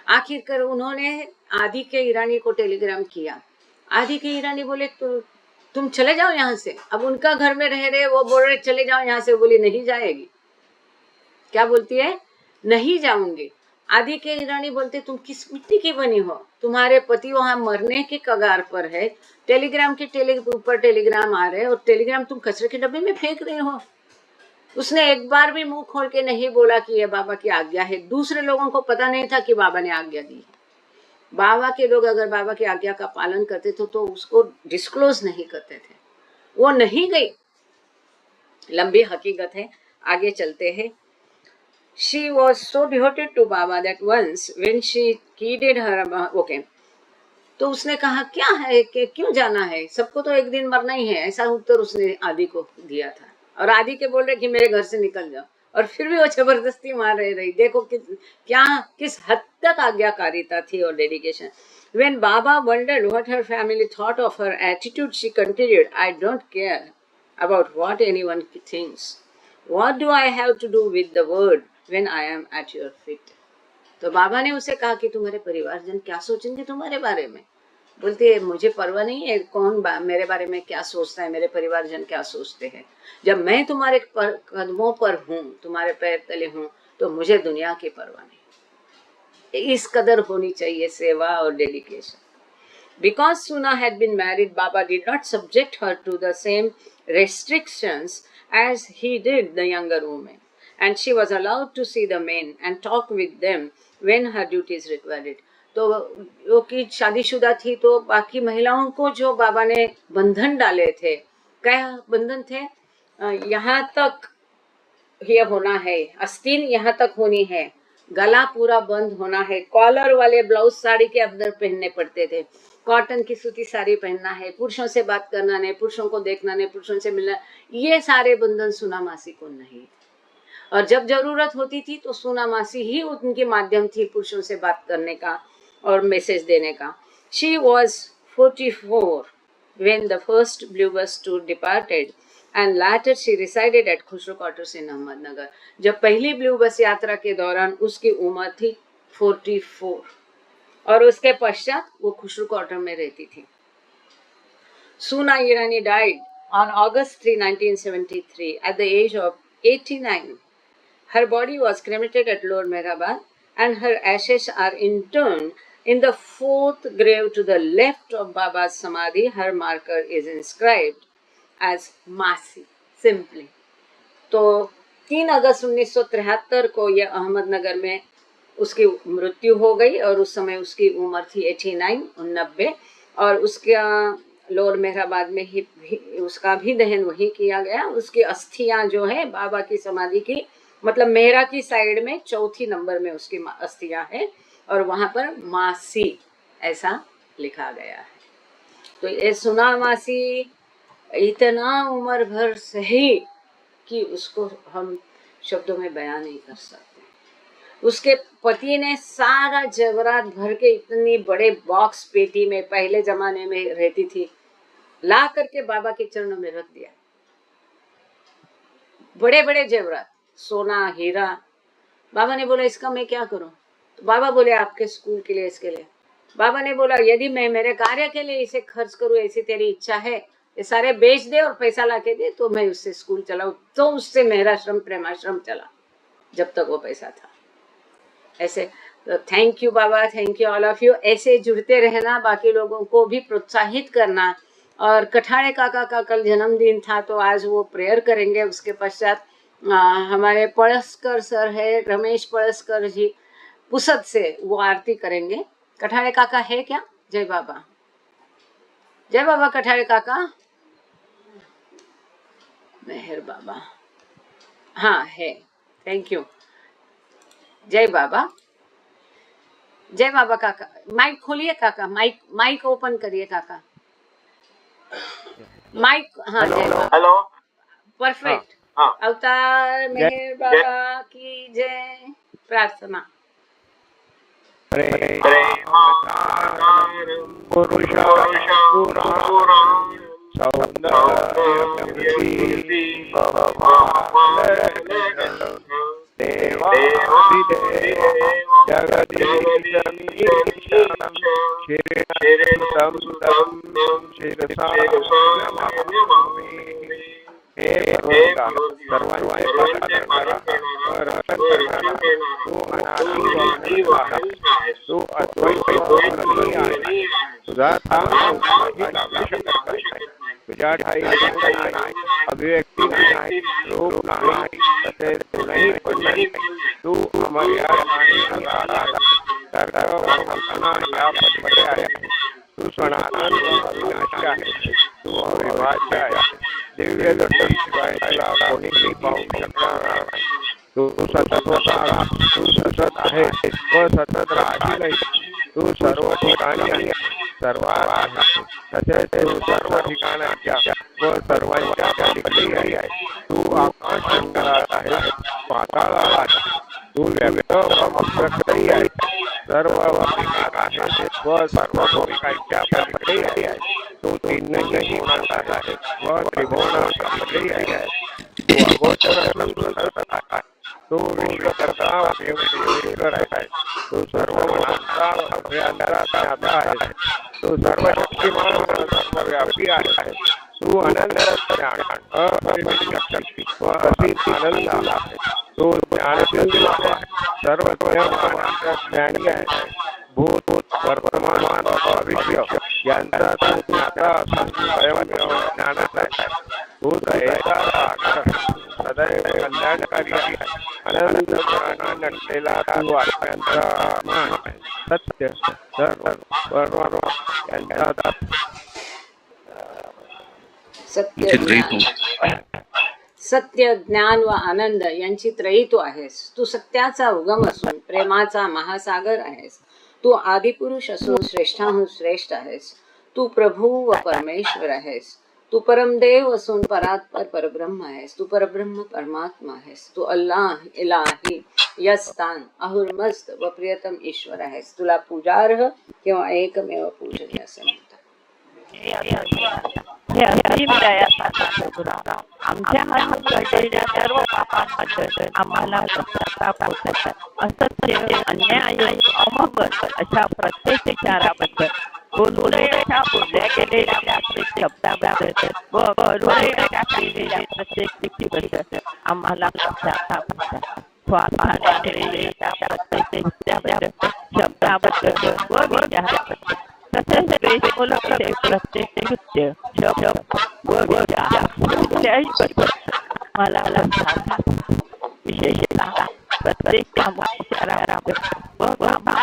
आखिरकार उन्होंने आदि के ईरानी को टेलीग्राम किया। आदि के ईरानी बोले, तो तुम चले जाओ यहाँ से। अब उनका घर में रह रहे, वो बोल रहे चले जाओ यहाँ से। बोली नहीं जाएगी। क्या बोलती है? नहीं जाऊंगी। आदि के ईरानी बोलते, तुम किस मिट्टी की बनी हो? तुम्हारे पति वहां मरने के कगार पर है, टेलीग्राम के ऊपर टेलीग्राम आ रहे, और टेलीग्राम तुम कचरे के डब्बे में फेंक रहे हो। उसने एक बार भी मुंह खोल के नहीं बोला कि ये बाबा की आज्ञा है। दूसरे लोगों को पता नहीं था कि बाबा ने आज्ञा दी है। बाबा के लोग अगर बाबा की आज्ञा का पालन करते थे तो उसको डिस्क्लोज नहीं करते थे। वो नहीं गई। लंबी हकीकत है, आगे चलते हैं। She was so devoted to Baba that once when she kided her, okay, तो उसने कहा क्या है कि क्यों जाना है, सबको तो एक दिन मरना ही है, ऐसा उत्तर उसने आदि को दिया था। और आदि के बोल रहे कि मेरे घर से निकल जाओ, और फिर भी वो जबरदस्ती मार रही। देखो कि क्या किस हद तक आज्ञाकारिता थी और dedication. When Baba wondered what her family thought of her attitude, she continued, I don't care about what anyone thinks. What do I have to do with the word when I am at your feet? तो बाबा ने उसे कहा कि तुम्हारे परिवारजन क्या सोचेंगे तुम्हारे बारे में। बोलती है मुझे परवाह नहीं है कौन मेरे बारे में क्या सोचता है, मेरे परिवारजन क्या सोचते हैं। जब मैं तुम्हारे कदमों पर हूँ, तुम्हारे पैर तले हूँ, तो मुझे दुनिया की परवाह नहीं। इस कदर होनी चाहिए सेवा और dedication. Because Suna had been married, Baba did not subject her to the same restrictions as he did the younger women, and she was allowed to see the men and talk with them when her duties required it. तो वो कि शादीशुदा थी तो बाकी महिलाओं को जो बाबा ने बंधन डाले थे, क्या बंधन थे, यहाँ तक ये होना है, आस्तीन यहाँ तक होनी है, गला पूरा बंद होना है, कॉलर वाले ब्लाउज साड़ी के अंदर पहनने पड़ते थे, कॉटन की सूती साड़ी पहनना है, पुरुषों से बात करना नहीं, पुरुषों को देखना नहीं, पुरुषों से मिलना, ये सारे बंधन सुना मासी को नहीं। और जब जरूरत होती थी तो सुना मासी ही उनके माध्यम थी पुरुषों से बात करने का और मैसेज देने का। She was 44 when the first blue bus tour departed and later she resided at Khusro quarters in Ahmednagar. जब पहली ब्लू बस यात्रा के दौरान उसकी उम्र थी 44 और उसके पश्चात वो खुसरो क्वार्टर में रहती थी। Suna Irani died on August 3, 1973 at the age of 89. Her body was cremated at Lower Mehrabad and her ashes are interned in the fourth grave to the left of Baba's Samadhi. Her marker is inscribed as Masi, simply. तो 3 अगस्त 1973 को यह अहमदनगर में उसकी मृत्यु हो गई और उस समय उसकी उम्र थी 89 और उसका लोअर मेहराबाद में ही उसका भी दहन वही किया गया। उसकी अस्थियां जो है बाबा की समाधि की मतलब मेहरा की साइड में 4 नंबर में उसकी अस्थियां है और वहां पर मासी ऐसा लिखा गया है। तो ये सुना मासी इतना उम्र भर सही कि उसको हम शब्दों में बयान नहीं कर सकते। उसके पति ने सारा जेवरात भर के इतनी बड़े बॉक्स पेटी में पहले जमाने में रहती थी ला करके बाबा के चरणों में रख दिया। बड़े बड़े जेवरात, सोना हीरा। बाबा ने बोला इसका मैं क्या करूं? तो बाबा बोले आपके स्कूल के लिए, इसके लिए। बाबा ने बोला यदि मैं मेरे कार्य के लिए इसे खर्च करूं, ऐसी तेरी इच्छा है, ये सारे बेच दे और पैसा ला के दे तो मैं उससे स्कूल चलाऊं। तो उससे मेहराश्रम प्रेमाश्रम चला जब तक वो पैसा था। ऐसे तो thank you Baba, thank you all of you. ऐसे जुड़ते रहना, बाकी लोगों को भी प्रोत्साहित करना। और कठाड़े काका का कल जन्मदिन था तो आज वो प्रेयर करेंगे। उसके पश्चात हमारे पड़सकर सर है, रमेश पड़सकर जी पुसद से, वो आरती करेंगे। कठाड़े काका है क्या? जय बाबा, जय बाबा। कठाड़े काका, मेहर बाबा, हाँ है, थैंक यू। जय बाबा, जय बाबा। काका माइक खोलिए, काका माइक ओपन करिए काका, माइक। हाँ जय बाबा, हेलो, परफेक्ट। अवतार मेहर बाबा की जय। प्रार्थना। अभिव्यक्ति नहीं, रूप नहीं, तू हमारी तू सनातन अविनाशी है। तू अविभाज्य आहे. दिव्य दृष्टीशिवाय तुला कोणीही पाहू शकणार नाही. तू सतत होता, तू सतत आहे व सतत राहीलही. तू सर्व ठिकाणी आहे, सर्वात आहे. तसेच तू सर्व ठिकाणांच्या व सर्वांच्या पलीकडे आहे. तू आकाश मंडळात आहे, पाताळात आहे. तू व्यक्त व अव्यक्तही आहे. सर्व भूमिकात आहे व सर्व भूमिकांच्या पलीकडे आहे. तू तीनही मार्गात आहे व त्रिभुवनापलीकडे आहे. तू अगोचर असून सतत आहे. तू विश्वकर्ता विश्वेश्वर आहे. तू सर्व मनांचा अभ्यंतरात आहे. तू सर्व शक्तिमान व सर्वव्यापी आहे. तू अनंत ज्ञान, अपरिमित शक्ती व असीम आनंद आहे. तू ज्ञानशून्य आहे, सर्वज्ञ ज्ञानी आहे. भूत वर्तमान व भविष्य यांचा तू ज्ञाता असून स्वयं ज्ञानच आहे. तू दयेचा सागर, सदैव कल्याणकारी आहे. अनंत ज्ञान नटलेला तू अत्यंतरात्मा आहे. सत्य सर्व यांचा सत्य ज्ञान व आनंद यांची त्रयी तू आहेस. तू सत्याचा उगम असून प्रेमाचा महासागर आहेस. तू आदिपुरुष असून श्रेष्ठाहून श्रेष्ठ आहेस. तू प्रभू व परमेश्वर आहेस. तू परमदेव असून परात्पर परब्रह्म आहेस. तू परब्रह्म परमात्मा आहेस. तू अल्लाह इलाही यस्तान अहुर्मस्त व प्रियतम ईश्वर आहेस. तुला पूजार्ह किंवा एकमेव पूजनीय असं म्हणतात. हे असीम दयाचा प्रभुराव, आमच्या हातून घडलेल्या सर्व पापांबद्दल आम्हाला पश्चाताप होत आहे. असत्य, अन्याय, अमंगल अशा प्रत्येक विचाराबद्दल, बोललेल्या बोलल्या गेलेल्या प्रत्येक शब्दाबद्दल व करूया केलेल्या प्रत्येक कृतीबद्दल आम्हाला पश्चाताप होत आहे. स्वार्थाने केलेल्या प्रत्येक कृत्याबद्दल, शब्दाबद्दल व विचाराबद्दल, तसेच बेजोलपणे प्रत्येक कृत्य, शब्द व विचार कुठल्याही बद्दल आम्हाला विशेषतः प्रत्येक विचाराबद्दल व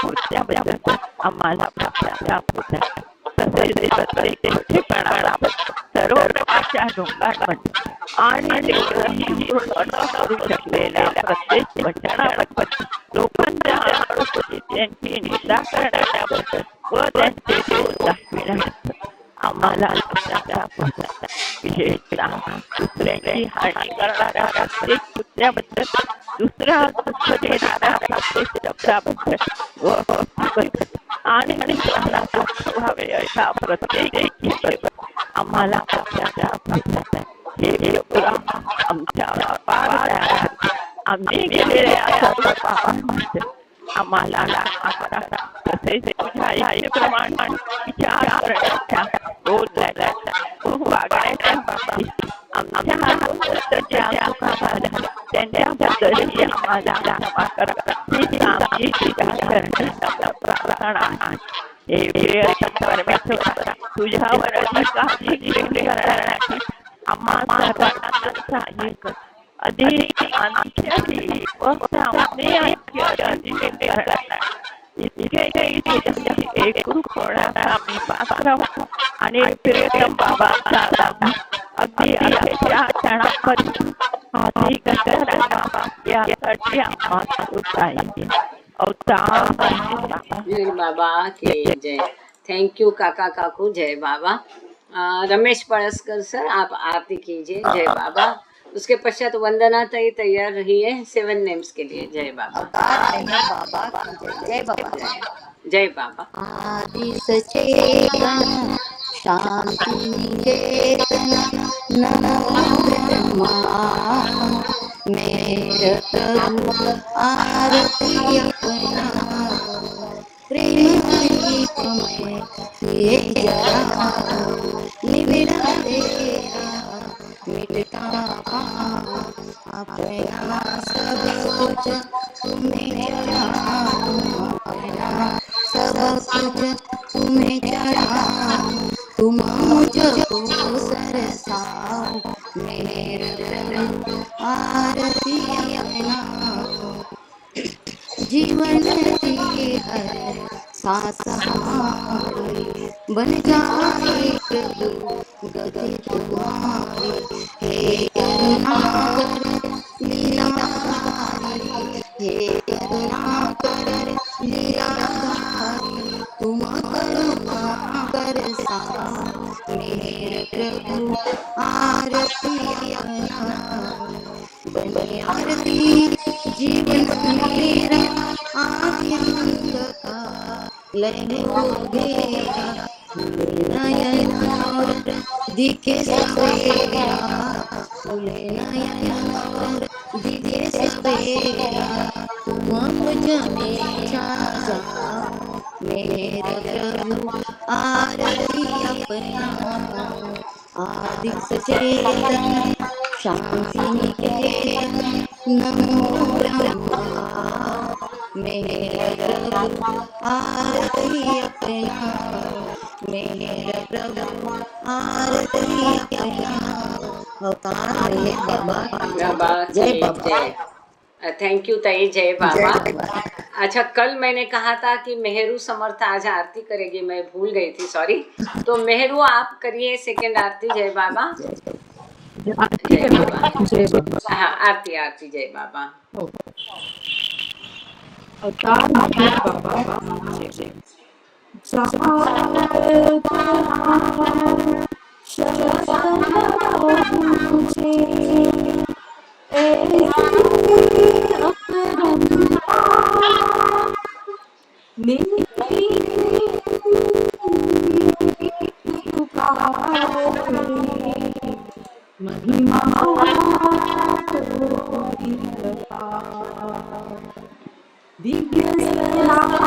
कृत्याबद्दल आम्हाला पश्चाताप होत आहे. तसेच प्रत्येक ठिकाणाबद्दल, सर्व प्रकारच्या ढोंगांबद्दल आणि देवही पूर्ण करू शकलेल्या प्रत्येक वचनाबद्दल, लोकांच्या अनुपस्थितीची निंदा करण्याबद्दल व त्यांचे दोष दाखविण्याबद्दल आम्हाला पश्चाताप होत आहे. विशेषतः दुसऱ्यांची हानी करणाऱ्या प्रत्येक कृत्याबद्दल, दुसरा दुःख देणाऱ्या प्रत्येक शब्दाबद्दल व कृतीबद्दल आणि व्हावे अशा प्रत्येक आम्हाला पश्चाताप होत आहे. हे आमच्या पार आम्ही केलेल्या सर्व पापांबद्दल आम्हाला तसेच तुझ्या प्रमाण विचार करण्याच्या, बोलण्याच्या, वागण्याच्या बाबतीत आमच्या हातून त्यांच्याबद्दलही आम्हाला क्षमा करा. ही आमची प्रार्थना आहे. हे परमेश्वरा, तुझ्यावर करण्यासाठी आम्हाला सहाय्य कर. अधिक आणखी व एकरूप होण्याचा आम्ही पात्र आहोत आणि प्रियतम बाबांचा अगदी अपेक्षा क्षणापर्यंत अधिक बाबा यासाठी आम्हाला उत्साही अवतार. जय बाबा की जय. थैंक यू काका काकू. जय बाबा. रमेश पळसकर सर, आप आरती कीजिए. जय बाबा. उसके पश्चात वंदना तई तैयार रहिए 7 नेम्स के लिए. जय बाबा. जय बाबा. जय बाबा. आदि सचेतन शांति निकेतन नमो ब्रह्मा मेरे प्रभु आरती अपना प्रेम दीप में ये जला निविड़ा तेरा मिटता अपना सब कुछ तुम्हें चढ़ाऊं, अपना सब कुछ तुम्हें चढ़ाऊं, तुम मुझको सरसाओ मेरे प्रभु आरती अपना जीवन की हर सांस हमारी बन जाए गति तुम्हारी, हे करुणाकर लीलाधारी, हे करुणाकर लीलाधारी, तुम करुणाकर सार मेरे प्रभु आरती अपना। बनी आरती जीवन मेरा आदि अंधकार, लय अंधेरा खुले नयन और दिखे सवेरा, खुले नयन और दिखे सवेरा, तुम मुझ में छा जाओ मेरे प्रभु आरती अपना। आदि सचेतन शांति निकेतन नमो ब्रह्मा, मेरे प्रभु आरती अपना, मेरे प्रभु आरती अपना। अवतार ले बाबा, जय बाबा। थैंक यू ताई, जय बाबा। जय बाबा। अच्छा, कल मैंने कहा था कि मेहरू समर्थ आज आरती करेगी, मैं भूल गई थी, सॉरी। तो मेहरू आप करिए सेकंड आरती, जय बाबा। जय बाबा। हाँ, आरती आरती, जय बाबा। महिमा दिव्य दिव्य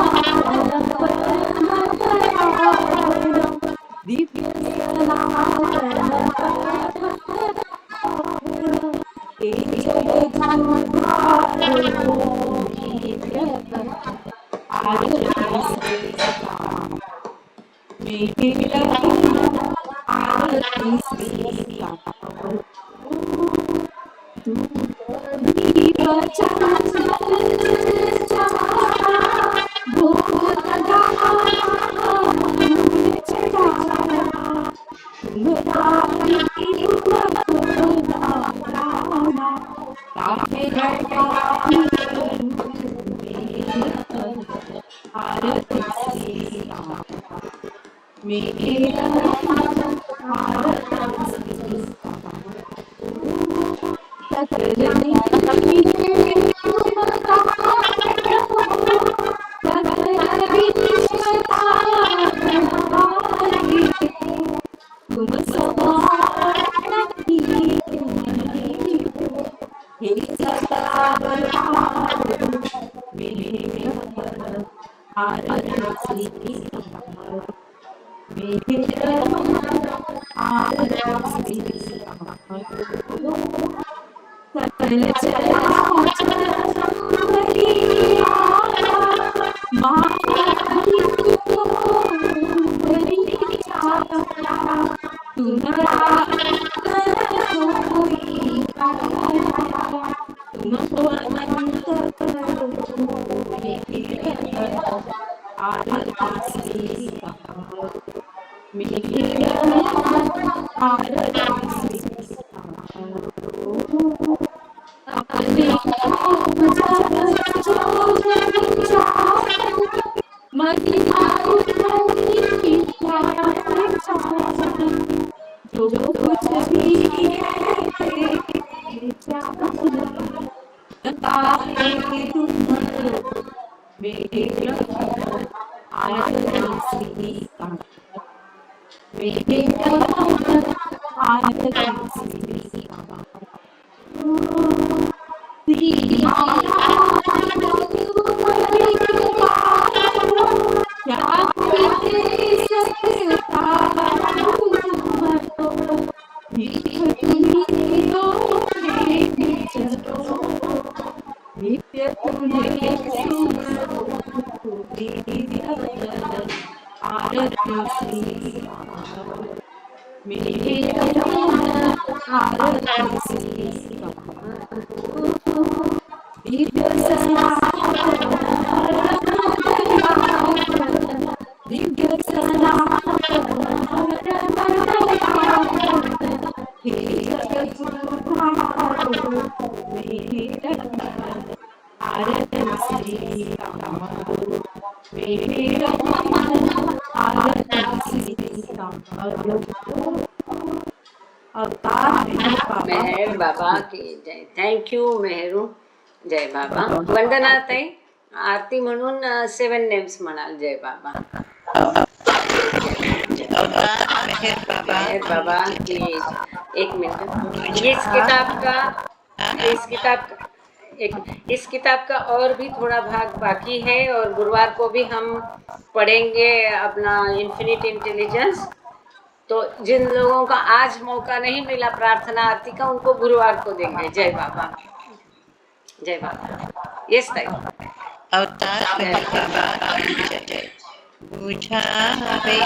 आरती श्री राम मेरे रघुनाथ आरती श्री राम अवतार मेरे बाबा मेहर बाबा की जय. थँक्यू मेहरू. जय बाबा. वंदना ताई, आरती म्हणून 7 नेम्स म्हणाल. जय बाबा. मेहर बाबा की. एक मिनट. इस किताब का और भी थोड़ा भाग बाकी है और गुरुवार को भी हम पढ़ेंगे अपना इन्फिनिट इंटेलिजेंस. तो जिन लोगों का आज मौका नहीं मिला प्रार्थना आरती का, उनको गुरुवार को देंगे. जय बाबा. जय बाबा. यस ताई. अवतार बाबा जय. बुझावे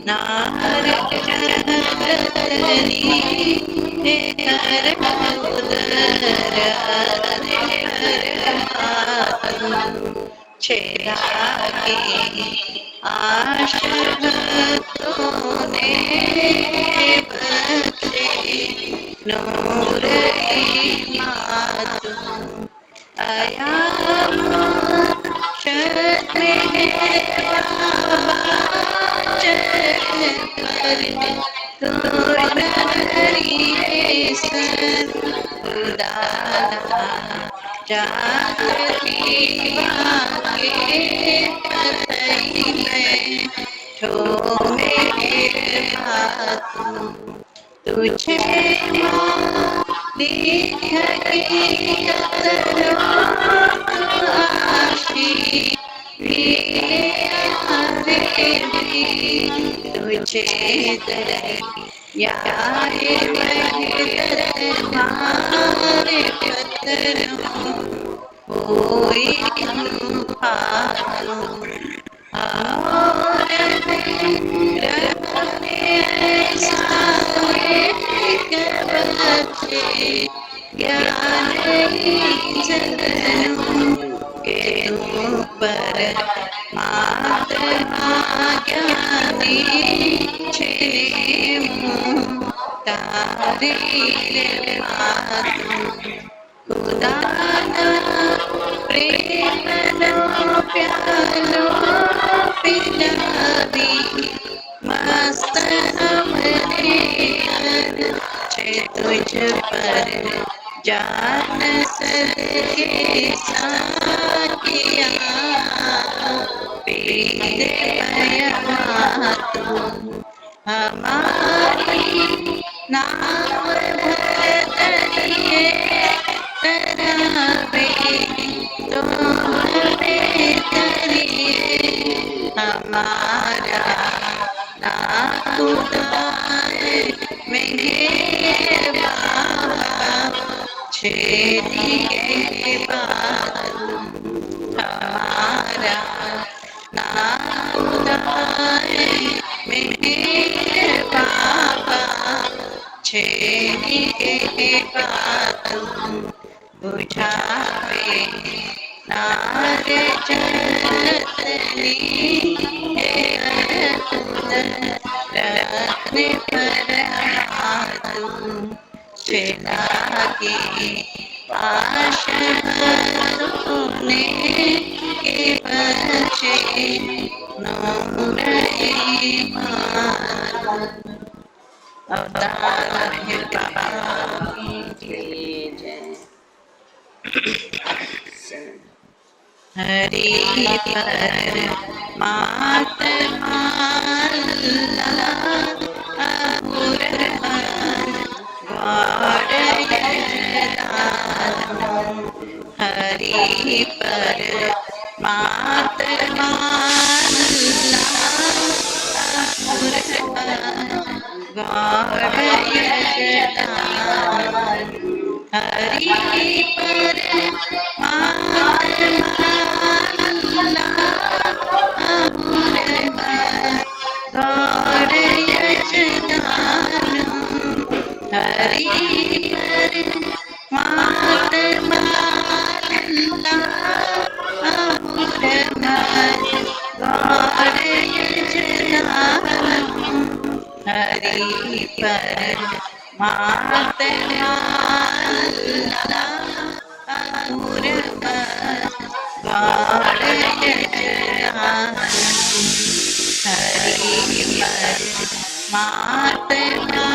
नारद जगतनी हर छेड़ा के आश भक्तों ने बख्शे नूर मातु आया तुझे देख के तुझे यारे मारे पत्थर कोई पर मात्र ज्ञानी तारे खुदा प्रेम प्यालो पिलावी मस्त हमने तुझ पर जान सके साकिया पीर पया हमारी नाम भरिए करावे तोरे तरिए हमारा नाम खुदाए मेरे बाबा छेड़ी के बाद हमारा नाम खुदाए मेरे बाबा छेड़ी के बाद बुझावे नार जलतनी रखने पर हाथ चला के आश तूने के बचे नूर अवतार है बाबा की जय. हरि पर मातमा हरि पर मातमा हरि पर हरि पर मातमा महात्मा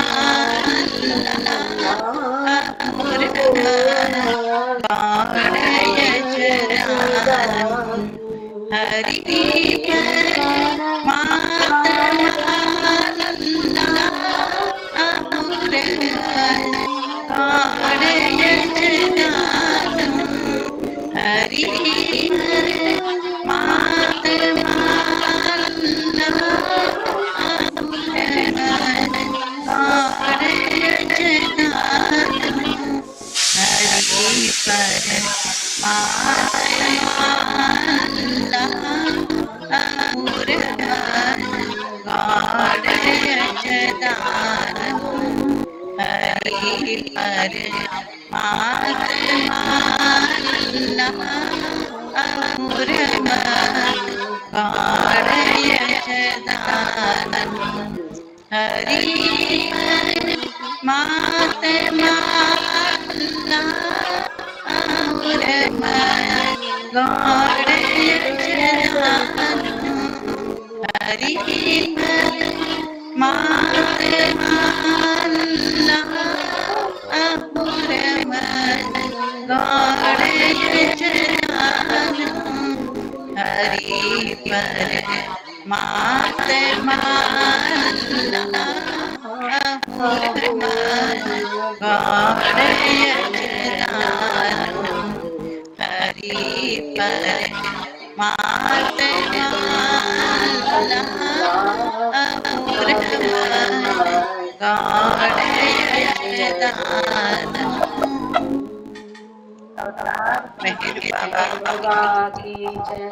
हरि बाबा की जय।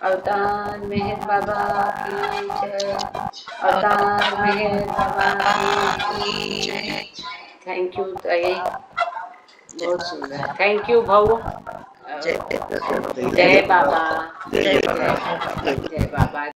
अवतार मेहर बाबा की जय। अवतार मेहर बाबा की जय। थैंक यू ताई, बहुत सुंदर। थैंक यू भाऊ। जय बाबा। जय बाबा।